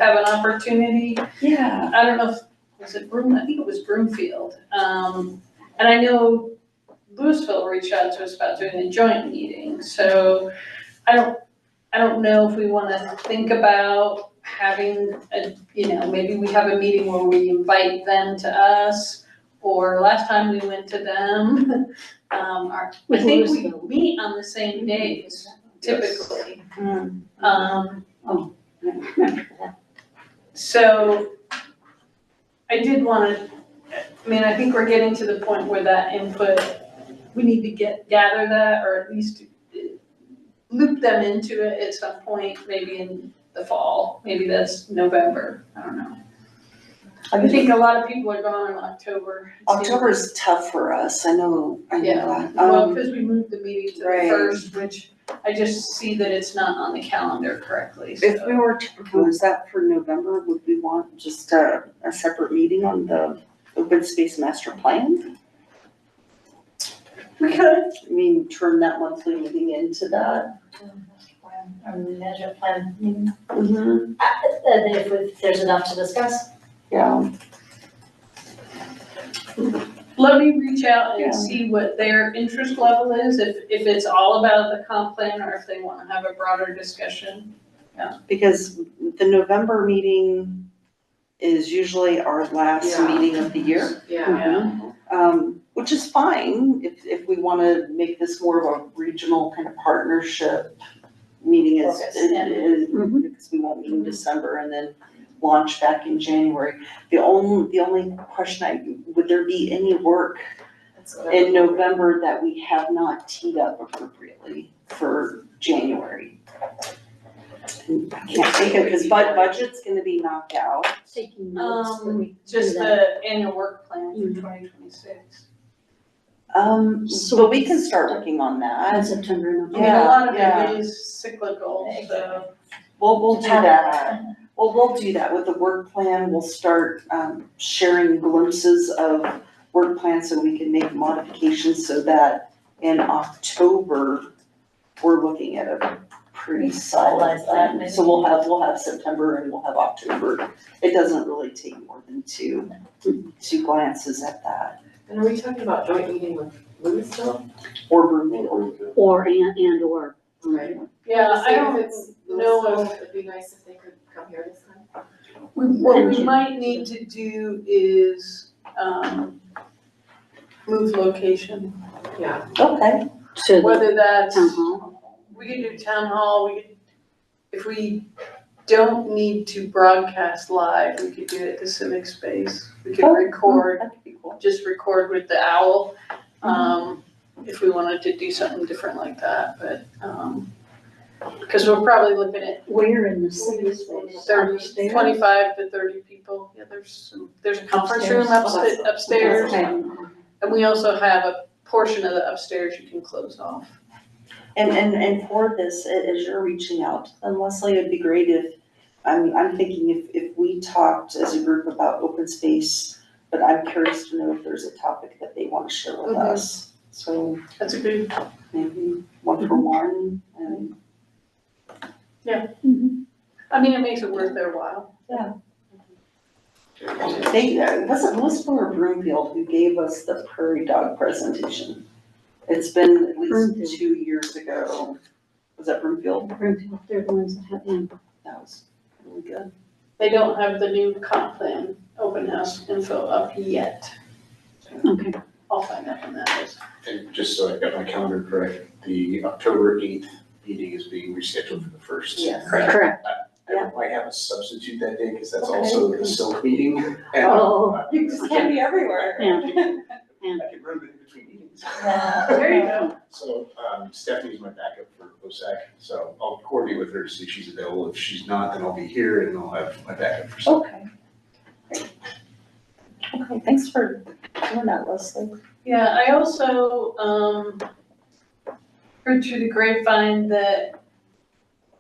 have an opportunity. Yeah. I don't know if, was it I think it was Broomfield. And I know Louisville reached out to us about doing a joint meeting, so I don't know if we want to think about having maybe we have a meeting where we invite them to us, or last time we went to them. I think we meet on the same days typically. So I did want to, I think we're getting to the point where that input, we need to gather that, or at least loop them into it at some point, maybe in the fall, maybe that's November, I don't know. I think a lot of people are gone in October. October is tough for us, I know Yeah, that. well, because we moved the meeting to the Right. first, which I just see that it's not on the calendar correctly, If so. we were to propose that for November, would we want just a separate meeting on the open space master plan? We could. Turn that monthly meeting into that? Our management plan meeting. Mm-hmm. If there's enough to discuss. Yeah. Let me reach out Yeah. and see what their interest level is, if it's all about the comp plan, or if they wanna have a broader discussion. Because the November meeting is usually our last Yeah. meeting of the year. Yeah. Which is fine if we wanna make this more of a regional kind of partnership meeting is, Focus, because we won't meet in December and then launch back in January. The only question would there be any work That's what in November that we have not teed up appropriately for January? I can't think of, because budget's gonna be knocked out. Taking notes, but we Just do that. the annual work plan for 2026. But we can start working on In that. September and I mean, a lot of Yeah. it is cyclical, so. We'll do that. Well, we'll do that with the work plan. We'll start sharing glimpses of work plans so we can make modifications so that in October, we're looking at a pretty solid Finalize that, plan. maybe. So we'll have September and we'll have October. It doesn't really take more than two glances at that. And are we talking about joint meeting with Louisville? Or Broomfield. Or, and/or. Right. Yeah, I See if don't it's know Louisville, it'd be nice if they could come here this time. what we might need to do is, move location. Yeah. Okay. To the Whether that's, town hall. we could do town hall, if we don't need to broadcast live, we could do it at the civic space. We could record, That could be cool. just record with the owl, if we wanted to do something different like that, but, because we're probably looking at Where in the city space? 30, Upstairs? 25 to 30 people. Yeah, there's a conference room upstairs. Okay. And we also have a portion of the upstairs you can close off. And for this, as you're reaching out, and Leslie, it'd be great if, I'm thinking if we talked as a group about open space, but I'm curious to know if there's a topic that they want to share with us. So That's a good, maybe one for one, and I mean, it makes it worth their while. was it Louisville or Broomfield who gave us the prairie dog presentation? It's been at least Broomfield. 2 years ago. Was that Broomfield? Broomfield, they're the ones that have, yeah. That was really good. They don't have the new comp plan open house info up yet. Okay. I'll find out when that is. And just so I got my calendar correct, the October 8th meeting is being rescheduled for the 1st. Yes. Correct. I might have a substitute that day, because that's Okay. also the silk meeting. And, Oh. You just can't be everywhere. Yeah. I can run it in between meetings. There you go. So Stephanie's my backup for OSAC, so I'll coordinate with her to see if she's available. If she's not, then I'll be here and I'll have my backup for Steph. Okay. Great. Okay, thanks for doing that, Leslie. Yeah, I also, heard through the grapevine that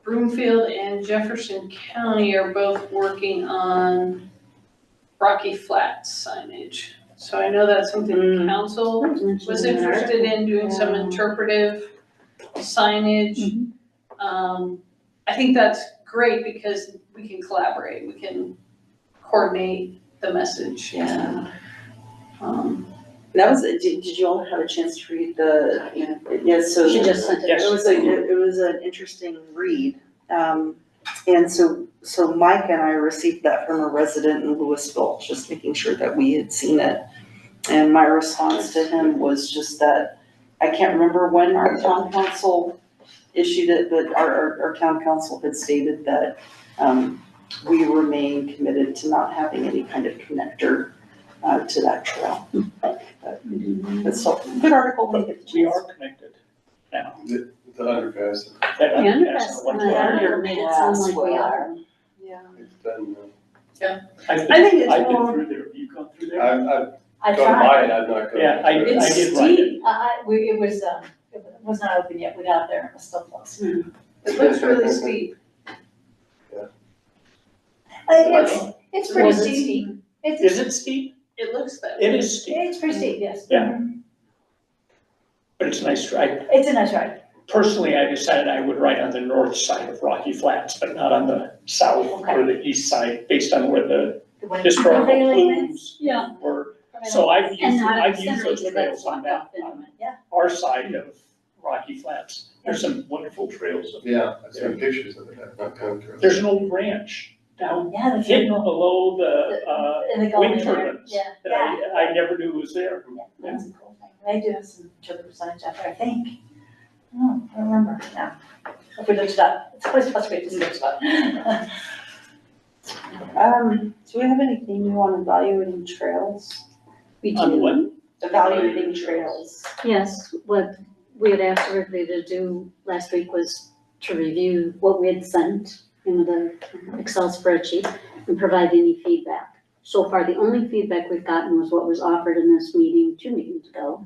Broomfield and Jefferson County are both working on Rocky Flats signage. So I know that's something the council was interested in doing some interpretive signage. I think that's great because we can collaborate, we can coordinate the message. Yeah. That was, did you all have a chance to read the, yes, so. She just sent it. Yes. It was an interesting read. And so Mike and I received that from a resident in Louisville, just making sure that we had seen it. And my response to him was just that, I can't remember when our town council issued it, but our town council had stated that, we remain committed to not having any kind of connector, to that trail. But still, good article when you get the We chance. are connected now. The underpass, That The underpass, underpass, one made it sound like we are. Yeah. it's been, I've I think it's I've been more- through there, have you gone through there? I've I gone tried. by it, I've not gone. Yeah, I It's did ride it. It was not open yet, we got there, it was still closed. It looks really steep. It's pretty Was it steep. It's, Is it steep? It looks that It way. is steep, it's pretty steep, yes. Yeah. but it's a nice ride. It's a nice ride. Personally, I decided I would ride on the north side of Rocky Flats, but not on the south or the east side, based on where the When- historical Railing is- plumes Yeah. were. So I've And used, not I've used extended those because that's trails on blocked that, off anyway. Yeah. our side of Rocky Flats. There's some wonderful trails. Yeah, I've seen pictures of it, I've not gone through it. There's an old ranch down Yeah, the hidden vehicle below the, in the gully wind there. turbines Yeah, that yeah. I never knew was there. Yeah, that's a cool thing. They do have some chiller percentage out there, I think. Oh, I don't remember now. If we looked it up, it's a place for us to search about. Do we have anything new on evaluating trails? We On do. what? Evaluating trails. Yes, what we had asked everybody to do last week was to review what we had sent in the Excel spreadsheet and provide any feedback. So far, the only feedback we've gotten was what was offered in this meeting 2 meetings ago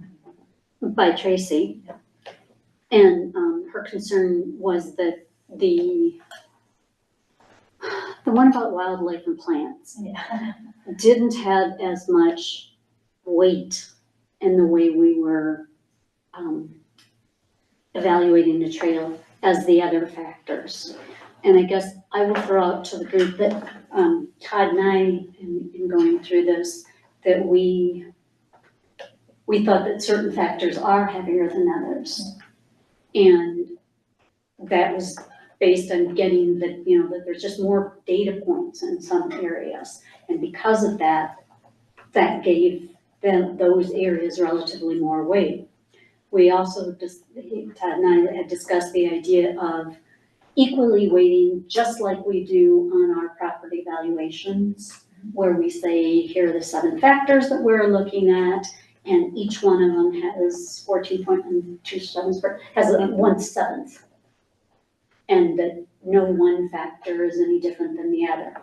by Tracy. And her concern was that the one about wildlife and plants Yeah. didn't have as much weight in the way we were evaluating the trail as the other factors. And I guess I will throw out to the group that Todd and I, in going through this, that we thought that certain factors are heavier than others. And that was based on getting that, that there's just more data points in some areas. And because of that, that gave them those areas relatively more weight. We also just, Todd and I had discussed the idea of equally weighting, just like we do on our property valuations, where we say, here are the 7 factors that we're looking at, and each one of them has 14.27, has a 1/7. And that no one factor is any different than the other.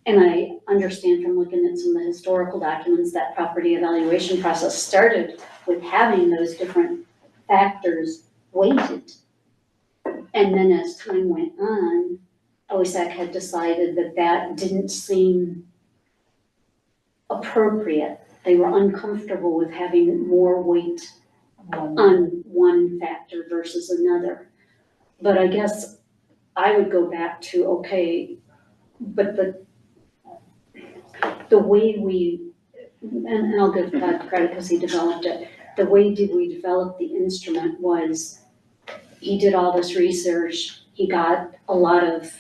And I understand from looking at some of the historical documents that property evaluation process started with having those different factors weighted. And then as time went on, OSAC had decided that that didn't seem appropriate. They were uncomfortable with having more weight on one factor versus another. But I guess I would go back to, okay, but the way we, and I'll give Todd credit because he developed it, the way did we develop the instrument was he did all this research, he got a lot of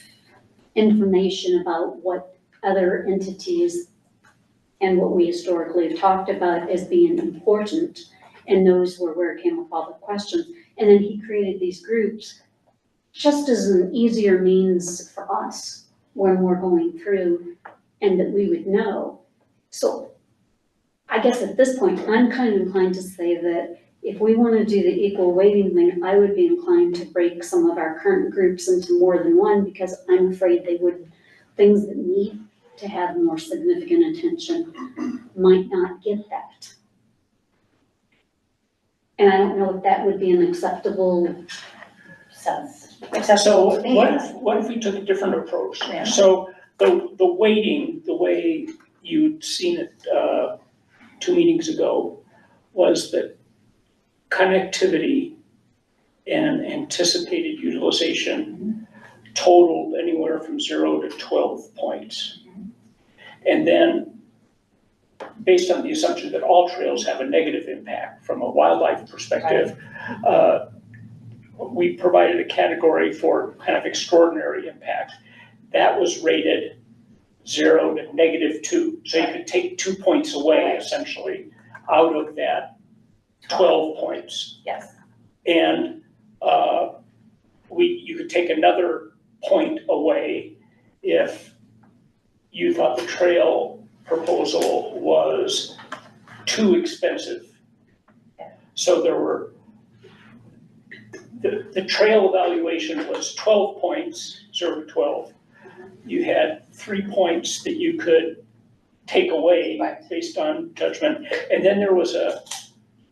information about what other entities and what we historically have talked about as being important, and those were where it came up all the questions. And then he created these groups just as an easier means for us when we're going through and that we would know. So I guess at this point, I'm kind of inclined to say that if we want to do the equal weighting thing, I would be inclined to break some of our current groups into more than one, because I'm afraid they would, things that need to have more significant attention might not get that. And I don't know if that would be an acceptable. Sounds So acceptable to me. what if we took a different approach? Yeah. So the weighting, the way you'd seen it 2 meetings ago, was that connectivity and anticipated utilization totaled anywhere from 0 to 12 points. And then, based on the assumption that all trails have a negative impact from a wildlife perspective, we provided a category for kind of extraordinary impact. That was rated 0 to -2. So you could take 2 points away, essentially, out of that 12 points. Yes. And you could take another point away if you thought the trail proposal was too expensive. So there were, the trail evaluation was 12 points, 0 to 12. You had 3 points that you could take away based on judgment. And then there was a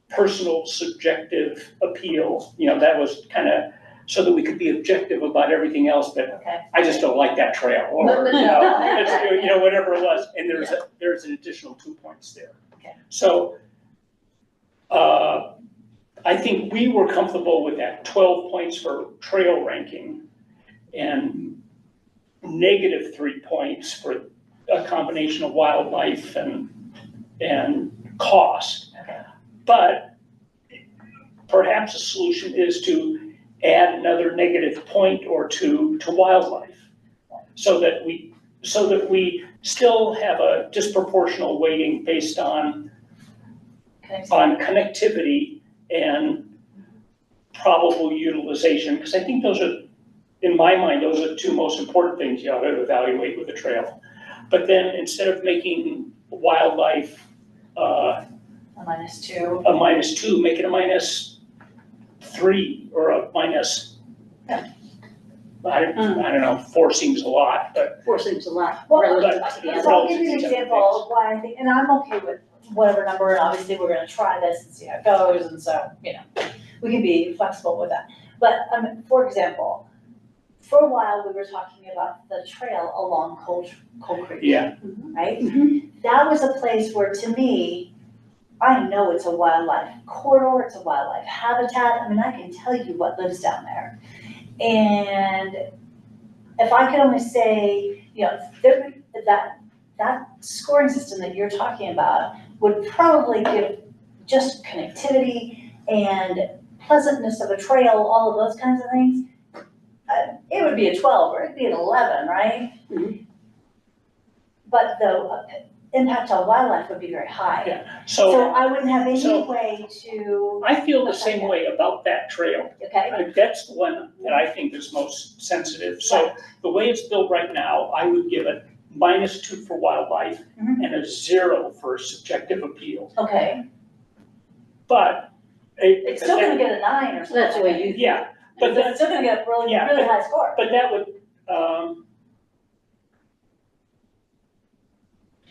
personal subjective appeal, that was kind of so that we could be objective about everything else, but Okay. I just don't like that trail, or, whatever it was. And there's an additional 2 points there. Okay. So, I think we were comfortable with that 12 points for trail ranking and -3 points for a combination of wildlife and cost. Okay. But perhaps a solution is to add another -point or two to wildlife, so that we still have a disproportional weighting based on connectivity and probable utilization, because I think those are, in my mind, those are the two most important things you ought to evaluate with a trail. But then instead of making wildlife A -2. a -2, make it a -3 or a minus. Yeah. I don't know, 4 seems a lot, but 4 seems a lot Well, relative to the yes, other. I'll give you an example of why I think, and I'm okay with whatever number, and obviously we're gonna try this and see how it goes, and so, we can be flexible with that. But, for example, for a while, we were talking about the trail along Cold Creek. yeah, Right? Mhm. That was a place where, to me, I know it's a wildlife corridor, it's a wildlife habitat, I can tell you what lives down there. And if I could only say, that scoring system that you're talking about would probably give just connectivity and pleasantness of a trail, all of those kinds of things. It would be a 12 or it'd be an 11, right? Mhm. But the impact on wildlife would be very high. yeah. So So I wouldn't have any so- way to, I feel the same way about that trail. okay? That's the one that I think is most sensitive. So the way it's built right now, I would give it -2 for wildlife Mhm. and a 0 for subjective appeal. Okay, But it's still gonna get a 9 or something. That's the way you. yeah, but It's still gonna get a really, Yeah, really high score. but that would,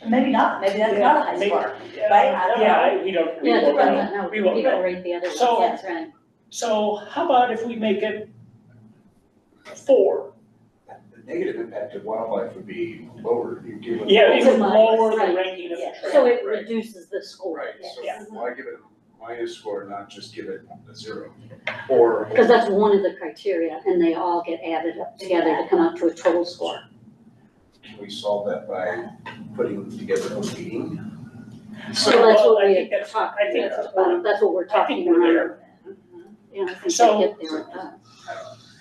Maybe not, maybe that's not a high maybe- Right? I don't know. We don't. Yeah, we won't depends know. on how We won't people know. rate the other ones, So- that's right. So how about if we make it 4? The negative impact of wildlife would be lower, you give it. Yeah, it It's would a minus, lower the right. ranking of the Yeah. trail. So it Right. reduces the score. Right, so Yeah. why give it a minus score, not just give it a 0? Or. Because that's one of the criteria, and they all get added up together to come up to a total score. Can we solve that by putting together a meeting? So that's Well, what I we think had that's- talked I think about, that's what we're I think talking we're about. there. Yeah, I think So- we get there with that.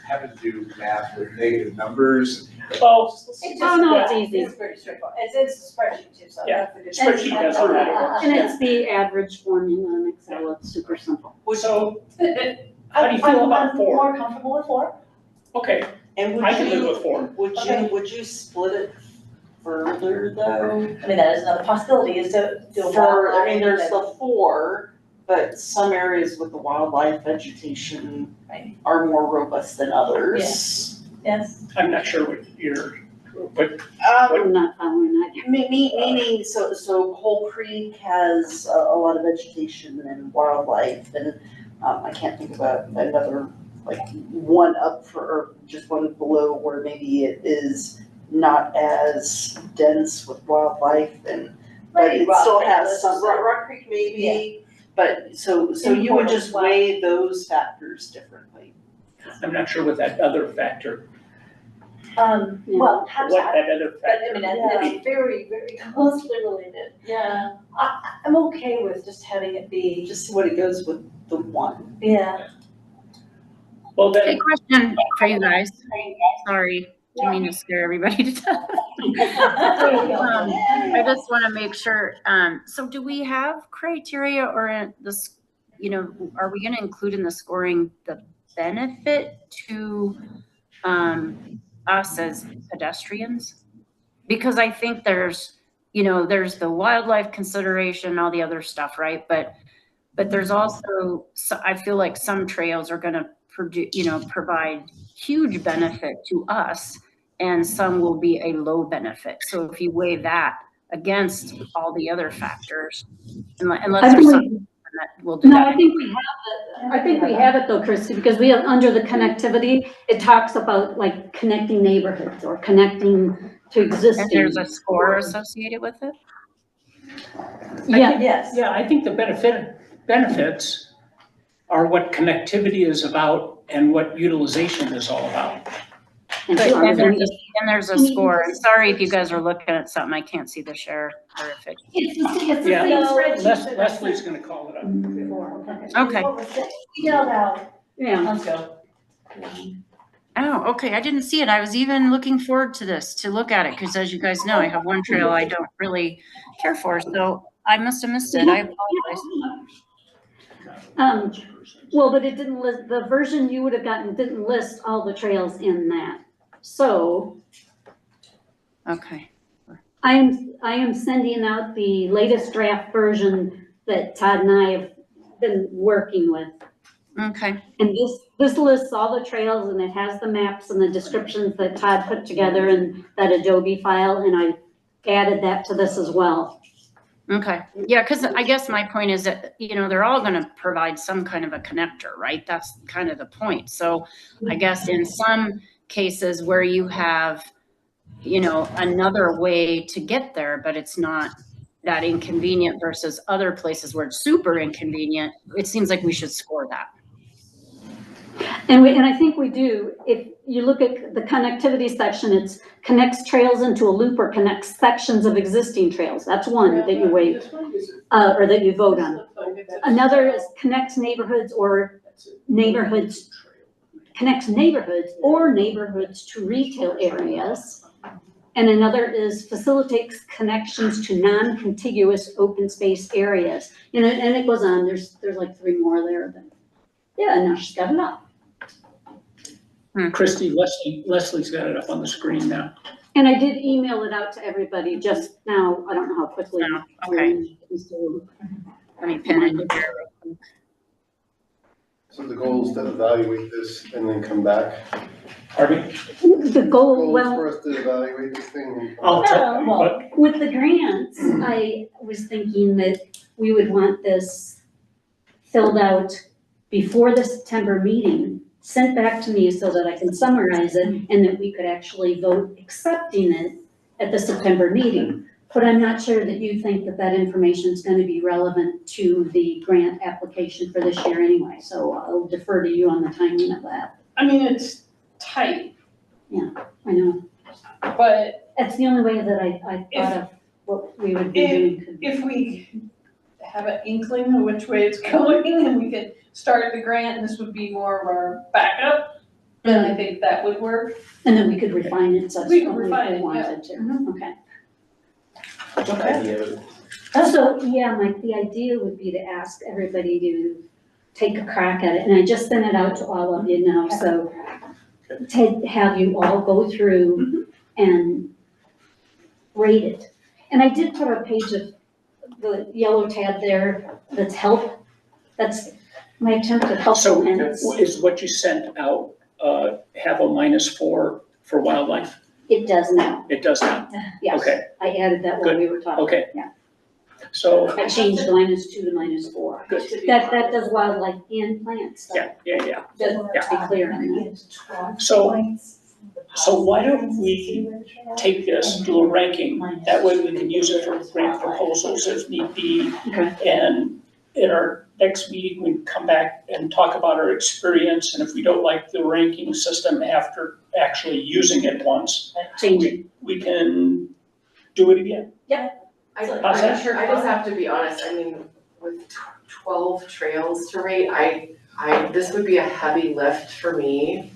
having to do math with negative numbers. Well, no, it's easy. It's pretty straightforward. It's a spreadsheet too, so Yeah. that's a good. Spreadsheet does all that. And it's the average formula in Excel, it's super simple. So, how do you feel about I'm 4? more comfortable with 4. Okay, And I can live with 4. would you split it further though? I mean, that is another possibility, is to do a I mean, wildlife there's and- the 4, but some areas with the wildlife vegetation Right. are more robust than others. Yes. I'm not sure what you're, but I'm not following that. Meaning, so Whole Creek has a lot of vegetation and wildlife, and I can't think of another, like, one up for, or just one below where maybe it is not as dense with wildlife and, but Maybe it Rock still Creek, has let's some, just say. Rock Creek maybe, but, so you would just weigh those factors differently. I'm not sure what that other factor, Well, what habitat, that other but I factor. mean, it's very, very closely related. Yeah. I'm okay with just having it be, Just see what it goes with the 1. yeah. Well, Okay, then, question for you guys. Sorry, didn't mean to scare everybody to death. I just want to make sure, so do we have criteria or this, are we going to include in the scoring the benefit to us as pedestrians? Because I think there's the wildlife consideration, all the other stuff, right? But there's also, I feel like some trails are going to provide huge benefit to us, and some will be a low benefit. So if you weigh that against all the other factors, unless there's something that will do No, that. I think we have it. I think we have it though, Christy, because we have, under the connectivity, it talks about like connecting neighborhoods or connecting to existing. And there's a score associated with it? Yeah, Yes. yeah, I think the benefits are what connectivity is about and what utilization is all about. and But so and then there's a score. And sorry if you guys are looking at something, I can't see the share. Terrific. it's the Yeah. same spreadsheet. Leslie's gonna call it up. Okay. What was it? We yelled out, Yeah. let's go. Oh, okay, I didn't see it. I was even looking forward to this, to look at it, because as you guys know, I have one trail I don't really care for, so I must have missed it. I apologize. Well, but it didn't list, the version you would have gotten didn't list all the trails in that. So Okay, I am sending out the latest draft version that Todd and I have been working with. okay, And this lists all the trails, and it has the maps and the descriptions that Todd put together in that Adobe file, and I added that to this as well. okay. Yeah, because I guess my point is that, they're all gonna provide some kind of a connector, right? That's kind of the point. So I guess in some cases where you have, another way to get there, but it's not that inconvenient versus other places where it's super inconvenient, it seems like we should score that. And I think we do. If you look at the connectivity section, it's connects trails into a loop or connects sections of existing trails. That's one that you weigh, or that you vote on. Another is connects neighborhoods or neighborhoods, connects neighborhoods or neighborhoods to retail areas. And another is facilitates connections to non-contiguous open space areas. And it goes on. There's like 3 more there. But yeah, now she's got it up. Christy, Leslie's got it up on the screen now. And I did email it out to everybody just now. I don't know how quickly. Oh, okay. Let me pin it here. So the goal is to evaluate this and then come back. Pardon me? The goal, Goal is well, for us to evaluate this thing and come I'll back. tell you what, with the grants, I was thinking that we would want this filled out before the September meeting, sent back to me so that I can summarize it, and that we could actually vote accepting it at the September meeting. But I'm not sure that you think that information is going to be relevant to the grant application for this year anyway, so I'll defer to you on the timing of that. I mean, it's tight, I know, but that's the only way that I thought of what we would be doing. could be. if we have an inkling of which way it's going and we could start the grant, and this would be more of our backup, then I think that would work. And then we could refine it We could subsequently refine if it, we yeah. wanted to, okay. Idea. So, yeah, Mike, the idea would be to ask everybody to take a crack at it, and I just sent it out to all of you now, so to have you all go through and rate it. And I did put a page of the yellow tab there that's help, that's my attempt at helpful So hints. is what you sent out, have a -4 for wildlife? It does now, It does not, yes. okay, I added that while we were talking. okay. Yeah, so, I changed -2 to -4. Good. That does wildlife and plants, yeah, yeah. just to be clear on that. So why don't we take this, do a ranking, that way we can use it for grant proposals if need be. Okay. And in our next meeting, we can come back and talk about our experience, and if we don't like the ranking system after actually using it once, Change it. we can do it again. I Process. just have to be honest, I mean, with 12 trails to rate, this would be a heavy lift for me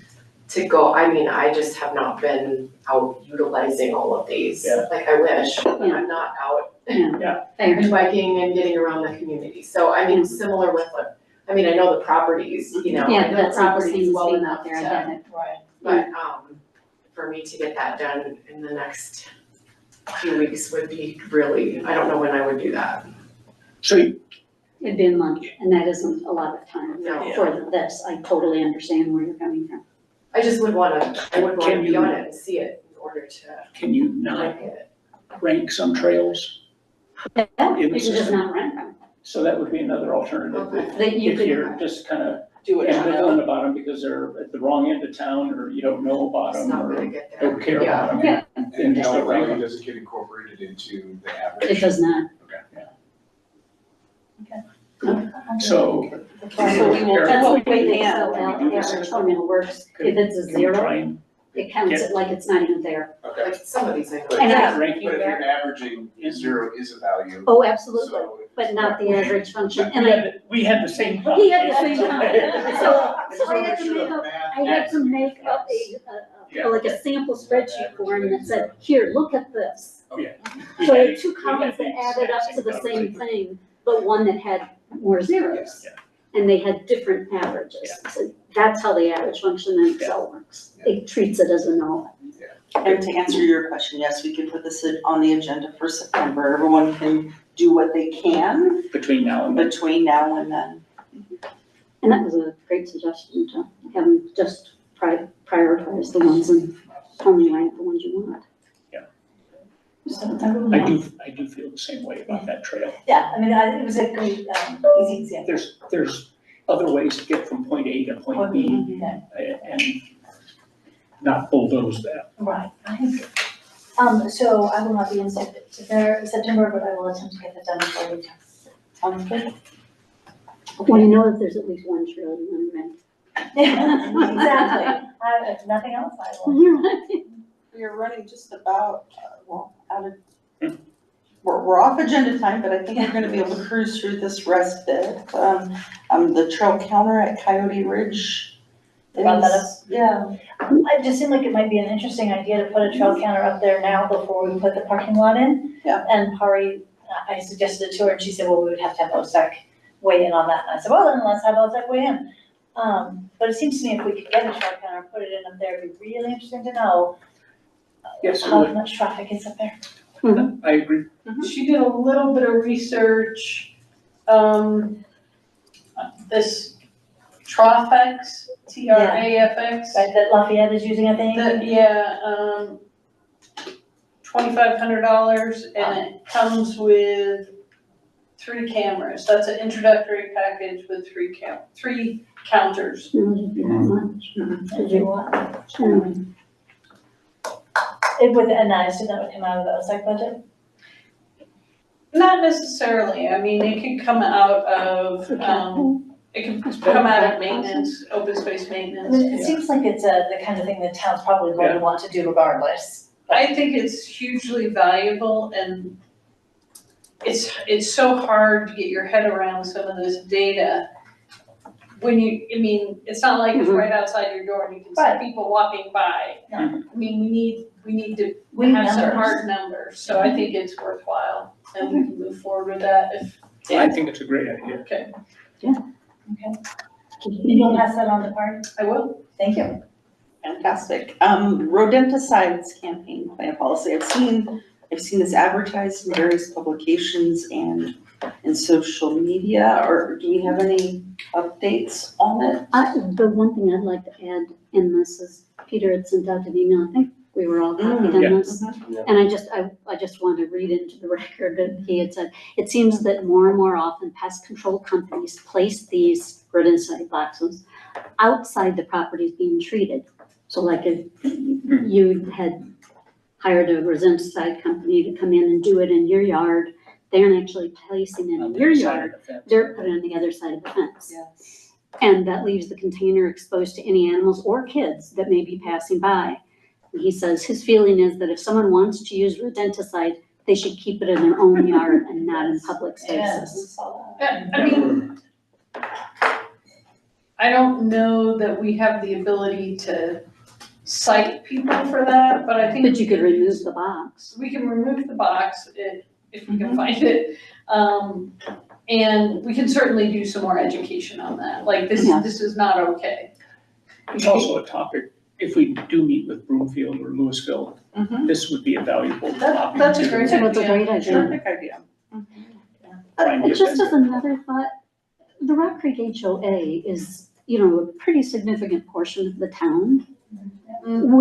to go, I mean, I just have not been out utilizing all of these. Yeah. Like I wish, but Yeah. I'm not out Fair. biking and getting around the community. So I mean, similar with like, I mean, I know the properties, you know, I Yeah, know the that's not the same properties as well being enough out there, I to, get it. but, for me to get that done in the next few weeks would be really, I don't know when I would do that. So It'd be a month, and that isn't a lot of time No. for this. I totally understand where you're coming from. I just would wanna, Can be you- on it and see it in order to can you not like it. rank some trails? Yeah, In you the can just system? not rent them. So that would be another alternative. Okay. That you If could, you're just kind of Do it now. ambivalent about them because they're at the wrong end of town, or you don't know about It's them, not or gonna get there. don't care Yeah. about them. Yeah. And just dollar a rank. value doesn't get incorporated into the average. it does not. So. So we will do That's what the we way the can. Excel average formula works. If it's a Can we try zero, and it counts it like it's not even there. Okay. Like some of these I know. But And if I- you're ranking, but if you're averaging, zero is a value. Oh, absolutely, So- but not the average function. And We had the same he problem. had the same time. So I had to Make sure make the up, math I had to actually make up counts. like a sample spreadsheet for him that said, here, look at this. We So I had- had two we columns had that the added up exact to the same conversation. thing, but one that had more zeros. Yeah. And they had different averages. So that's how the average function in Excel works. It treats it as a null. And to answer your question, yes, we can put this on the agenda for September. Everyone can do what they can Between now and then. between now and then. And that was a great suggestion to have them just prioritize the ones and only rank the ones you want. I do feel the same way about that trail. Yeah, I mean, it was a great, easy example. There's other ways to get from point A to point B and not bulldoze that. Right, I agree. So I will not be in September, but I will attempt to get that done before we Sounds good. Well, you know that there's at least one trail you want to rank. Exactly. If nothing else, I will. We are running just about, out of, we're off agenda time, but I think we're gonna be able to cruise through this rest bit. The trail counter at Coyote Ridge. Brought that up? Yeah, It just seemed like it might be an interesting idea to put a trail counter up there now before we put the parking lot in. Yeah. And Pari, I suggested it to her and she said, well, we would have to have OSAC weigh in on that. And I said, well, then let's have OSAC weigh in. But it seems to me if we could get a trail counter, put it in up there, it'd be really interesting to know Yes, it how would. much traffic is up there. I agree. She did a little bit of research, this Trafx, TRAFX. Right, that Lafayette is using, I think. $2,500, and it comes with 3 cameras. That's an introductory package with 3 counters. Did you want? And I assume that would come out of the OSAC budget? Not necessarily, I mean, it could come out of, it could come out of maintenance, open space I maintenance. mean, it seems like it's the kind of thing that town's probably going to want to do regardless. I think it's hugely valuable, and it's so hard to get your head around some of this data when you, I mean, it's not like it's Mhm. right outside your door and you can Right. see people walking by. No. I mean, we need to We need have some numbers. hard numbers, so I think it's worthwhile, and we can move forward with that if. I think it's a great idea. Okay, And you'll pass that on to Barb? I will. Thank you. Fantastic. Rodenticides campaign plan policy. I've seen this advertised in various publications and in social media, or do we have any updates on it? The one thing I'd like to add in this is Peter had sent out an email, I think we were all copied Yeah. on this. Yeah. And I just want to read into the record that he had said, it seems that more and more often pest control companies place these rodenticide boxes outside the properties being treated. So like if you had hired a rodenticide company to come in and do it in your yard, they aren't actually placing it in your yard, they're putting it on the other side of the fence. Yes. And that leaves the container exposed to any animals or kids that may be passing by. And he says his feeling is that if someone wants to use rodenticide, they should keep it in their own yard and not in public spaces. I mean, I don't know that we have the ability to cite people for that, but I think. But you could remove the box. We can remove the box if we can find it. And we can certainly do some more education on that, like this is not okay. It's also a topic, if we do meet with Broomfield or Louisville, this would be a valuable topic. That's a great That's a great idea. Terrific idea. Just as another thought, the Rock Creek HOA is, a pretty significant portion of the town. And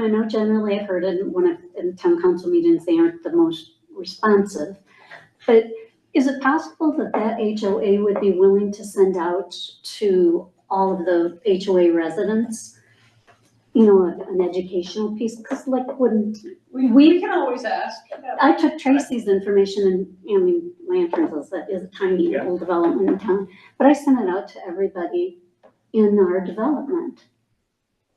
I know generally I've heard in town council meetings, they aren't the most responsive. But is it possible that HOA would be willing to send out to all of the HOA residents, an educational piece? Because like when We can always ask. I took Tracy's information and, Lanterns is a tiny Yeah. little development in town, but I sent it out to everybody in our development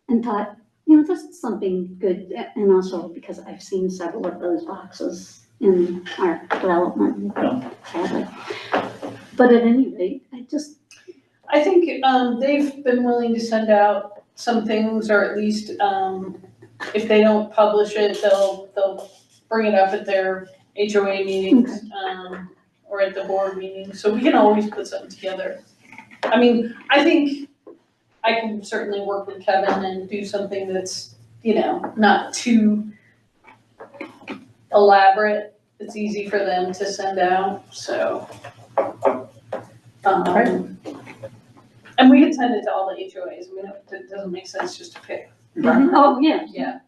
and thought, this is something good, and also because I've seen several of those boxes in our development, sadly. But at any rate, I think, they've been willing to send out some things, or at least, if they don't publish it, they'll bring it up at their HOA meetings, or at the board meetings, so we can always put something together. I mean, I think I can certainly work with Kevin and do something that's, not too elaborate. It's easy for them to send out, so. And we can send it to all the HOAs, it doesn't make sense just to pick. oh, yeah, Yeah,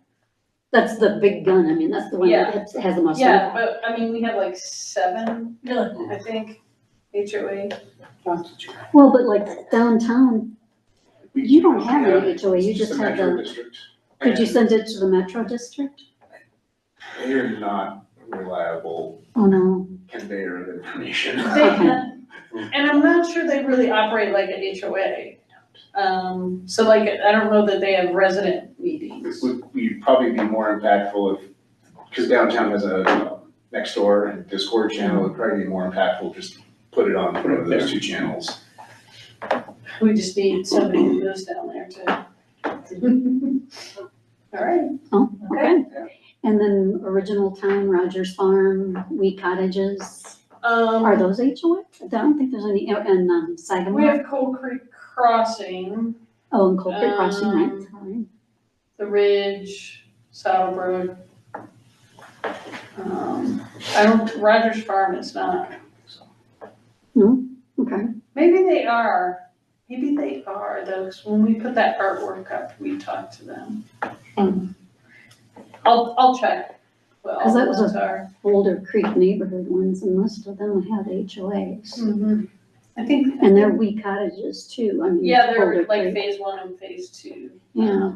that's the big gun. That's the one that has the most yeah, impact. but we have like 7, I think, HOA. Well, but like downtown, you don't have an HOA, you just have Metro the, district. could you And send it to the Metro District? they're not a reliable Oh, no. conveyor of information. And I'm not sure they really operate like an HOA. So like, I don't know that they have resident meetings. We'd probably be more impactful if, because downtown has a next door and Discord channel, it'd probably be more impactful just put it on one of those 2 channels. We just need somebody who goes down there to. All right. Oh, okay. And then Original Time, Rogers Farm, Wheat Cottages, are those HOA? I don't think there's any, and We Sagamore, have Cold Creek Crossing, oh, and Cold Creek Crossing, right, sorry. The Ridge, Saddlebrook. Rogers Farm is not. Okay, Maybe they are though, 'cause when we put that artwork up, we talked to them. I'll check. Well, 'Cause that was those are. Boulder Creek neighborhood ones, and most of them had HOAs. I think. And they're Wheat Cottages too, Yeah, they're Boulder like Creek. phase 1 and phase 2. Yeah.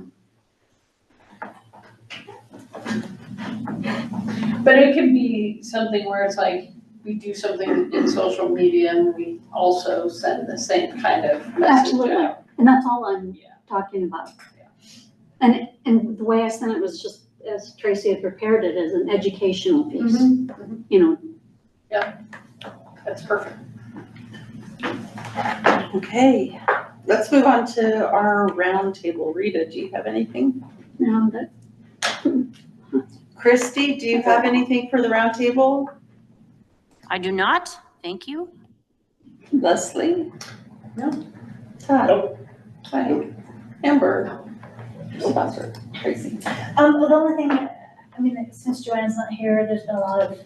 But it can be something where it's like, we do something in social media and we also send the same kind of message Absolutely. out. And that's all I'm Yeah. talking about. And the way I sent it was just, as Tracy had prepared it, as an educational piece, That's perfect. Okay, Let's move on to our roundtable. Rita, do you have anything? No, that, Christy, do you have anything for the roundtable? I do not, thank you. Leslie? No. Todd? Nope. Mike? Amber? Spencer? Tracy? Well, the only thing, I mean, since Joanne's not here, there's been a lot of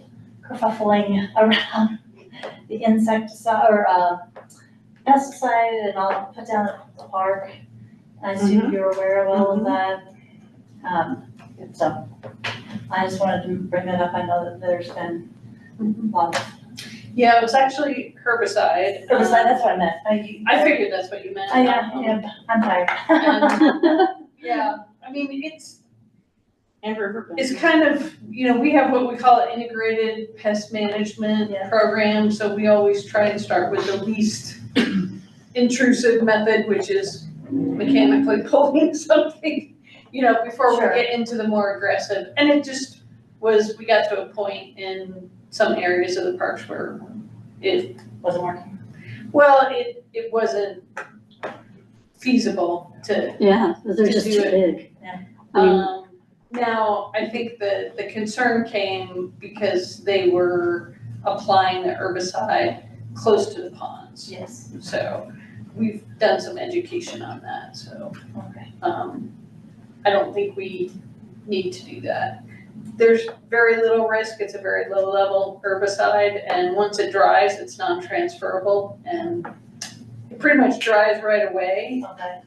kerfuffling around the insecticide or pesticide and all put down at the park. I assume you're aware of all of that. So I just wanted to bring that up. I know that there's been a lot of Yeah, it was actually herbicide. herbicide, that's what I meant. I figured that's what you meant. Yeah, I'm tired. Yeah, I mean, Amber? it's kind of, we have what we call an integrated pest management Yeah. program, so we always try and start with the least intrusive method, which is mechanically pulling something, before we Sure. get into the more aggressive. And it just was, we got to a point in some areas of the parks where it Wasn't working. wasn't feasible to yeah, they're To just do too it. big. I mean, Now, I think the concern came because they were applying the herbicide close to the ponds. Yes. So we've done some education on that, so, Okay. I don't think we need to do that. There's very little risk, it's a very low level herbicide, and once it dries, it's non-transferable, and it pretty much dries right away. Okay.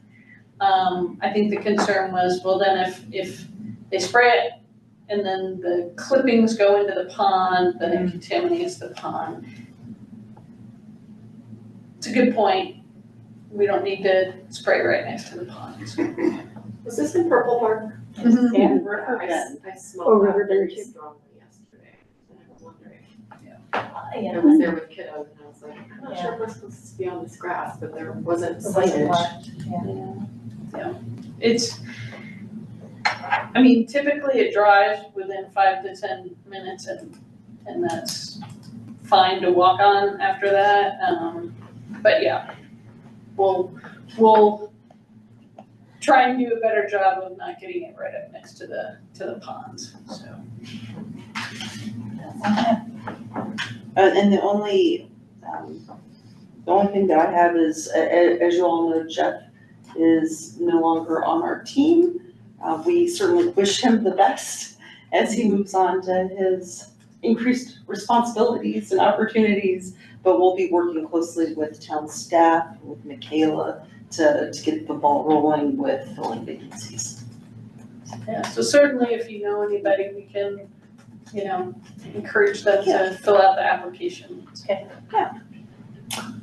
I think the concern was, well, then if they spray it and then the clippings go into the pond, then it contaminates the pond. It's a good point. We don't need to spray right next to the ponds. Was this in Purple Park? Mhm. And I Riverbend. I Or smelled that Riverbend very too. strongly yesterday, and I was wondering. Yeah. I was there with kiddos and I was like, I'm not Yeah. sure if we're supposed to be on this grass, but there wasn't It wasn't signage. marked, yeah. It's, I mean, typically it dries within 5 to 10 minutes and that's fine to walk on after that. But yeah, we'll try and do a better job of not getting it right up next to the ponds, so. And the only thing that I have is, as you all know, Jeff is no longer on our team. We certainly wish him the best as he moves on to his increased responsibilities and opportunities, but we'll be working closely with town staff, with Michaela, to get the ball rolling with filling vacancies. Yeah, so certainly if you know anybody, we can, encourage them to fill out the application.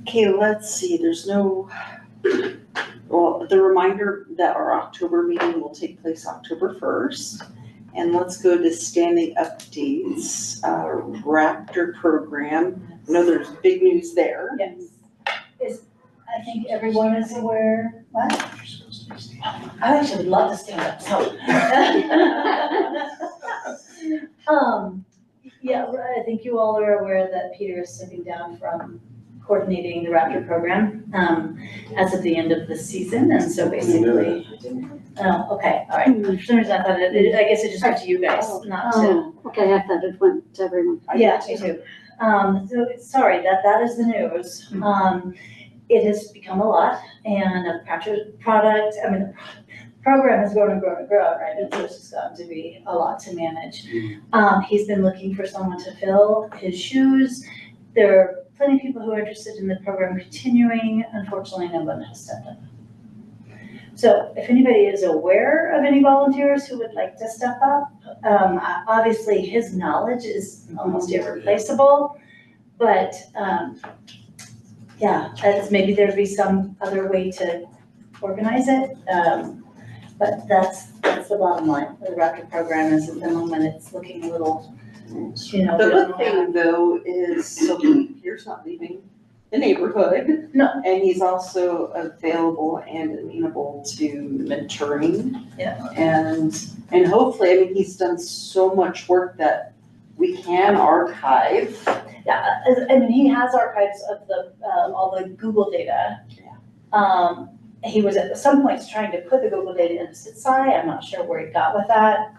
Okay, let's see, the reminder that our October meeting will take place October 1st. And let's go to standing updates, Raptor program. I know there's big news there. Yes. I think everyone is aware, what? I actually would love to stand up, so. Yeah, I think you all are aware that Peter is stepping down from coordinating the Raptor program, as of the end of the season, and so basically. Oh, okay, all right, for some reason I thought I guess it just went to you guys, not to. oh, okay, I thought it went to everyone. Yeah, me too. So, sorry, that is the news. It has become a lot, and the the program has grown and grown and grown, right? And so it's just gotten to be a lot to manage. He's been looking for someone to fill his shoes. There are plenty of people who are interested in the program continuing. Unfortunately, no one has stepped up. So if anybody is aware of any volunteers who would like to step up, obviously his knowledge is almost irreplaceable, but yeah, maybe there'd be some other way to organize it. But that's the bottom line. The Raptor program is at the moment, it's looking a little, The we don't good know thing though is, so Peter's not leaving the neighborhood. No. And he's also available and amenable to mentoring. Yeah. And hopefully, he's done so much work that we can archive. Yeah, he has archives of all the Google data. He was at some points trying to put the Google data into SITSI, I'm not sure where he got with that.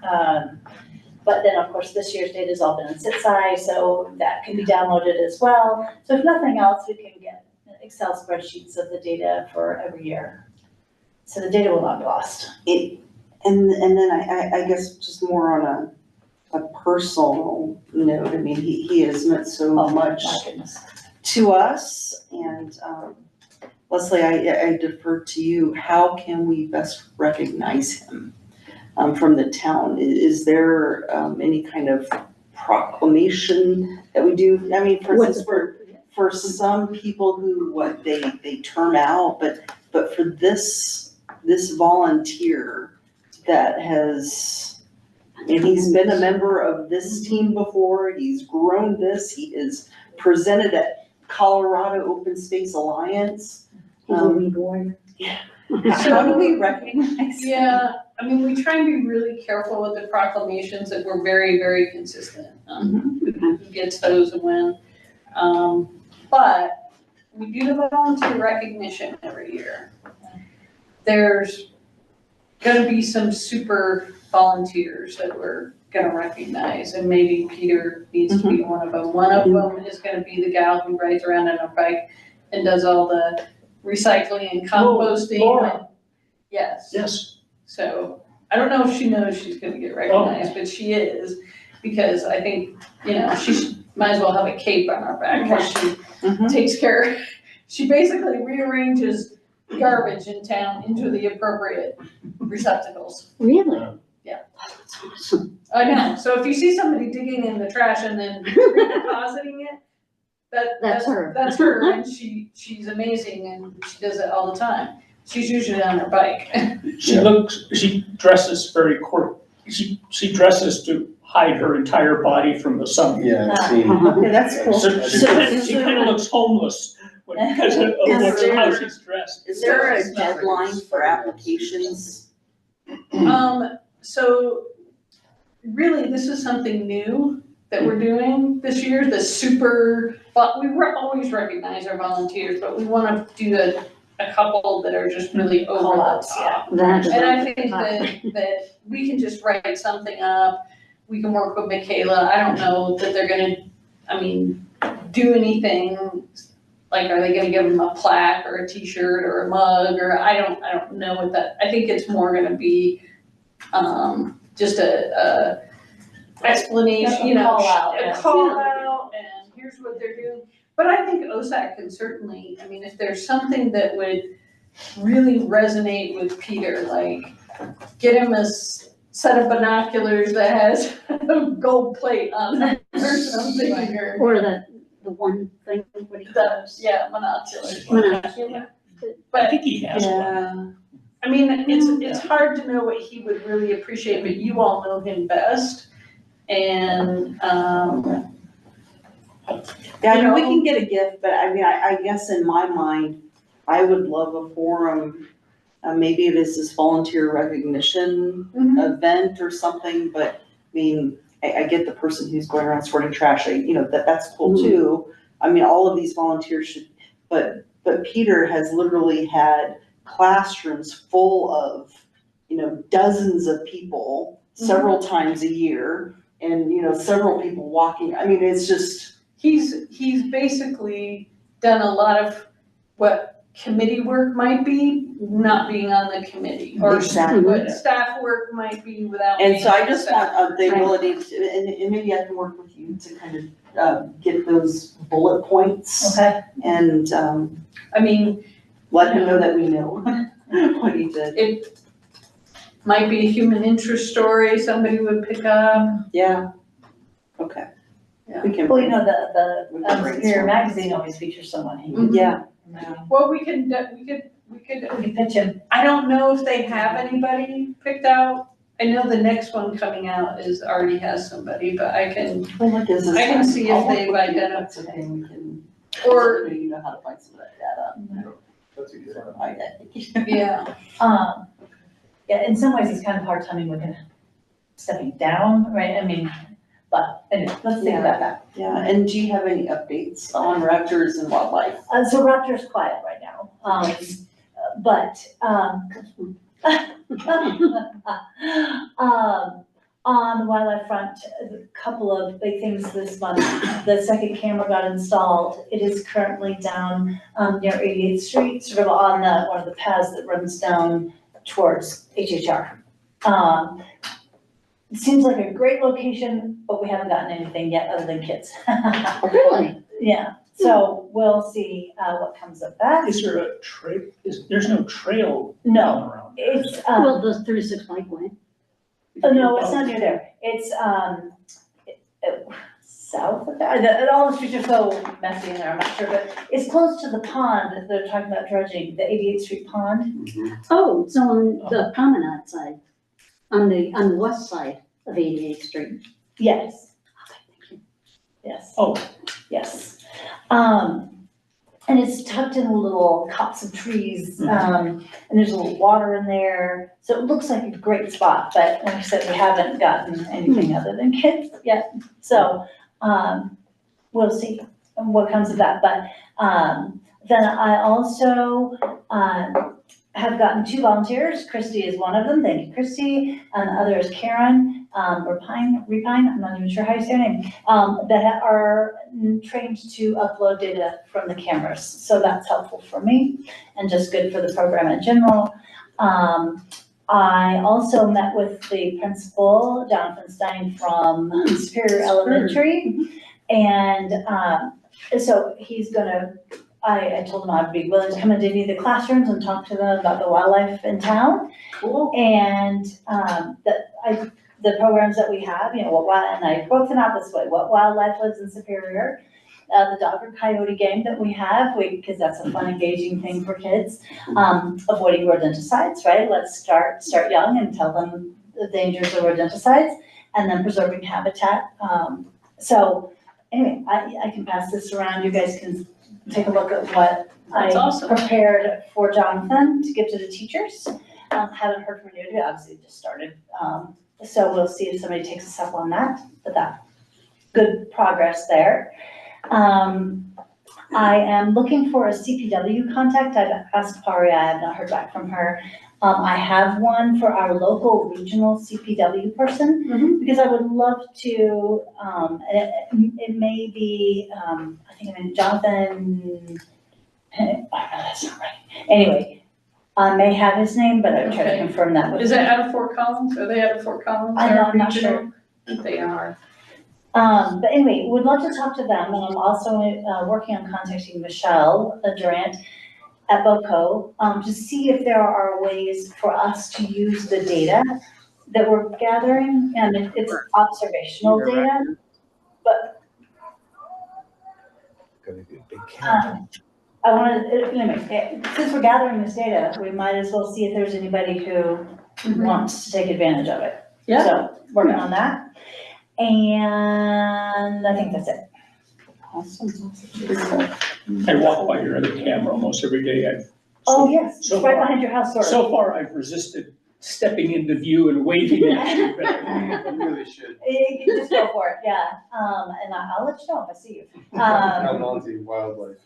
But then, of course, this year's data's all been in SITSI, so that can be downloaded as well. So if nothing else, we can get Excel spreadsheets of the data for every year. So the data will not be lost. And then I guess just more on a personal note, I mean, he has meant so much My goodness. to us, and Leslie, I defer to you. How can we best recognize him from the town? Is there any kind of proclamation that we do? I mean, for instance, for some people who, they term out, but for this volunteer that has, and he's been a member of this team before, he's grown this, he is presented at Colorado Open Space Alliance. He's a lead warrior. How do we recognize him? Yeah, I mean, we try and be really careful with the proclamations, that we're very, very consistent on who gets those and when. But we do the volunteer recognition every year. There's gonna be some super volunteers that we're gonna recognize, and maybe Peter needs to be one of them. One of them is gonna be the gal who rides around on a bike and does all the recycling and composting. Laura. Yes. Yes. So I don't know if she knows she's gonna get recognized, but she is, because I think, she might as well have a cape on her back, because she takes care, she basically rearranges garbage in town into the appropriate receptacles. Really? Yeah. That's awesome. I know, so if you see somebody digging in the trash and then redepositing it, That's her. That's her, and she's amazing, and she does it all the time. She's usually on her bike. She dresses very she dresses to hide her entire body from the sun. Yeah, I've seen. Okay, that's cool. So she kind of looks homeless because of how she's dressed. Is there a deadline for applications? So really, this is something new that we're doing this year, but we always recognize our volunteers, but we wanna do a couple that are just really over the top. That is And I think that we can just write something up, we can work with Michaela, I don't know that they're gonna, do anything, like, are they gonna give them a plaque or a t-shirt or a mug, or I don't know what that, I think it's more gonna be, just a explanation, A call out, a yeah. call out, and here's what they're doing. But I think OSAC can certainly, if there's something that would really resonate with Peter, like, get him a set of binoculars that has a gold plate on them or something like her. Or the one thing, what he does. Yeah, binoculars. Monocular. I But, think he has one. Yeah. it's hard to know what he would really appreciate, but you all know him best. And, Yeah, I mean, we can get a gift, but I guess in my mind, I would love a forum. Maybe it is this volunteer recognition event or something, but I get the person who's going around sorting trash, that's cool too. All of these volunteers should, but Peter has literally had classrooms full of, dozens of people several times a year, and, several people walking. It's just. he's basically done a lot of what committee work might be, not being on the committee, or Exactly. what staff work might be without. And being so I on just staff. want the ability to, and maybe I can work with you to kind of get those bullet points Okay. and let him know that we know what he did. It might be a human interest story somebody would pick up. Yeah, okay. Yeah. We can. Well, the We can Superior brainstorm. magazine always features someone who. Mhm. Yeah. Well, we could, We can pitch him. I don't know if they have anybody picked out. I know the next one coming out already has somebody, but I can, Well, look, this is I can fun. see if I'll work they've with you. identified- That's okay, we can. or, You know how to find some of that data. That's a good one. yeah. Yeah, in some ways, it's kind of hard timing with him stepping down, right? But anyway, let's think about that. Yeah, and do you have any updates on raptors and wildlife? So Raptor's quiet right now. but, on the wildlife front, a couple of big things this month. The second camera got installed. It is currently down, near 88th Street, sort of on one of the paths that runs down towards HHR. It seems like a great location, but we haven't gotten anything yet other than kids. Really? Yeah, so we'll see, what comes of that. Is there a there's no trail No, around there? it's, Well, the 36 bike way. oh, no, it's not near there. It's, south of there. All the streets are so messy in there, I'm not sure, but it's close to the pond that they're talking about dredging, the 88th Street Pond. Oh, it's on the promenade side, on the west side of 88th Street. Yes. Yes. Oh. Yes. And it's tucked in a little copse of trees, and there's a little water in there. So it looks like a great spot, but like I said, we haven't gotten anything other than kids yet. So, we'll see what comes of that. But, then I also, have gotten 2 volunteers. Christy is one of them. Thank you, Christy. And the other is Karen, Repine, I'm not even sure how you say her name, that are trained to upload data from the cameras. So that's helpful for me and just good for the program in general. I also met with the principal, Jonathan Stein from Superior Elementary. And, so he's gonna, I told him I'd be willing to come into any of the classrooms and talk to them about the wildlife in town. Cool. And, the programs that we have, you know, and I broke them out this way, what wildlife lives in Superior, the dog or coyote game that we have, because that's a fun, engaging thing for kids. Avoiding rodenticides, right? Let's start young and tell them the dangers of rodenticides, and then preserving habitat. So anyway, I can pass this around. You guys can take a look at what That's I awesome. prepared for Jonathan to give to the teachers. Haven't heard from you, obviously just started. So we'll see if somebody takes us up on that, but that, good progress there. I am looking for a CPW contact. I've asked Paria, I have not heard back from her. I have one for our local regional CPW person, because I would love to, it may be, I think I mean Jonathan, that's not right. Anyway, I may have his name, but I'll try to Okay. confirm that with Is you. that out of Fort Collins? Are they out of Fort Collins? I'm not Regional? sure. I think they are. But anyway, would love to talk to them, and I'm also working on contacting Michelle Durant at BOCO, to see if there are ways for us to use the data that we're gathering, and it's observational data, but Gonna be a big camera. I wanted, anyway, since we're gathering this data, we might as well see if there's anybody who wants to take advantage of it. Yeah. So, working on that, and I think that's it. Awesome. I walk by your other camera almost every day. Oh, yes, it's so right far- behind your house, sort of. So far, I've resisted stepping into view and waving at you, but You really should. You can just go for it, yeah, and I'll let you know if I see you. Count on to wildlife.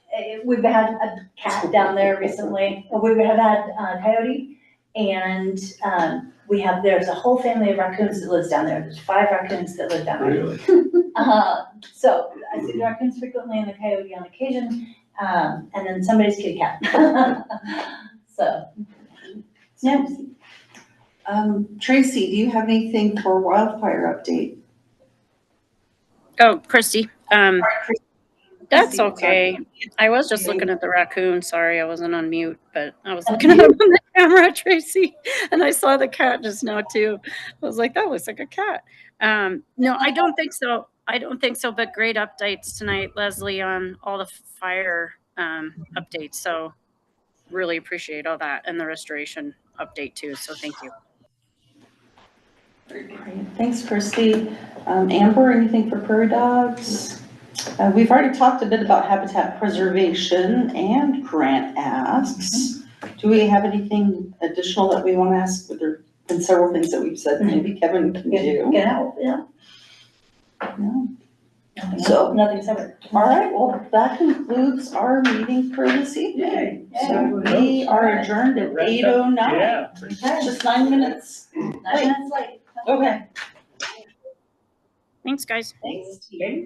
We've had a cat down there recently, we have had a coyote, and, there's a whole family of raccoons that lives down there, there's 5 raccoons that live down there. really. So I see the raccoons frequently and the coyote on occasion, and then somebody's kitty cat. So, yeah. Tracy, do you have anything for wildfire update? Oh, Christy, that's Christy, okay. I was just looking at the raccoon. Sorry, I wasn't on mute, but I was looking at him on the camera, Tracy, and I saw the cat just now too. I was like, that looks like a cat. No, I don't think so. But great updates tonight, Leslie, on all the fire updates. So really appreciate all that, and the restoration update too. So thank you. Great. Thanks, Christy. Amber, anything for prairie dogs? We've already talked a bit about habitat preservation and grant asks. Do we have anything additional that we want to ask? There have been several things that we've said maybe Kevin can do. Get out, yeah. No. So- Nothing's ever. All right, well, that concludes our meeting for this evening. So we are adjourned at 8:09. Yeah. Just 9 minutes. 9 minutes late. Okay. Thanks, guys. Thanks. Okay.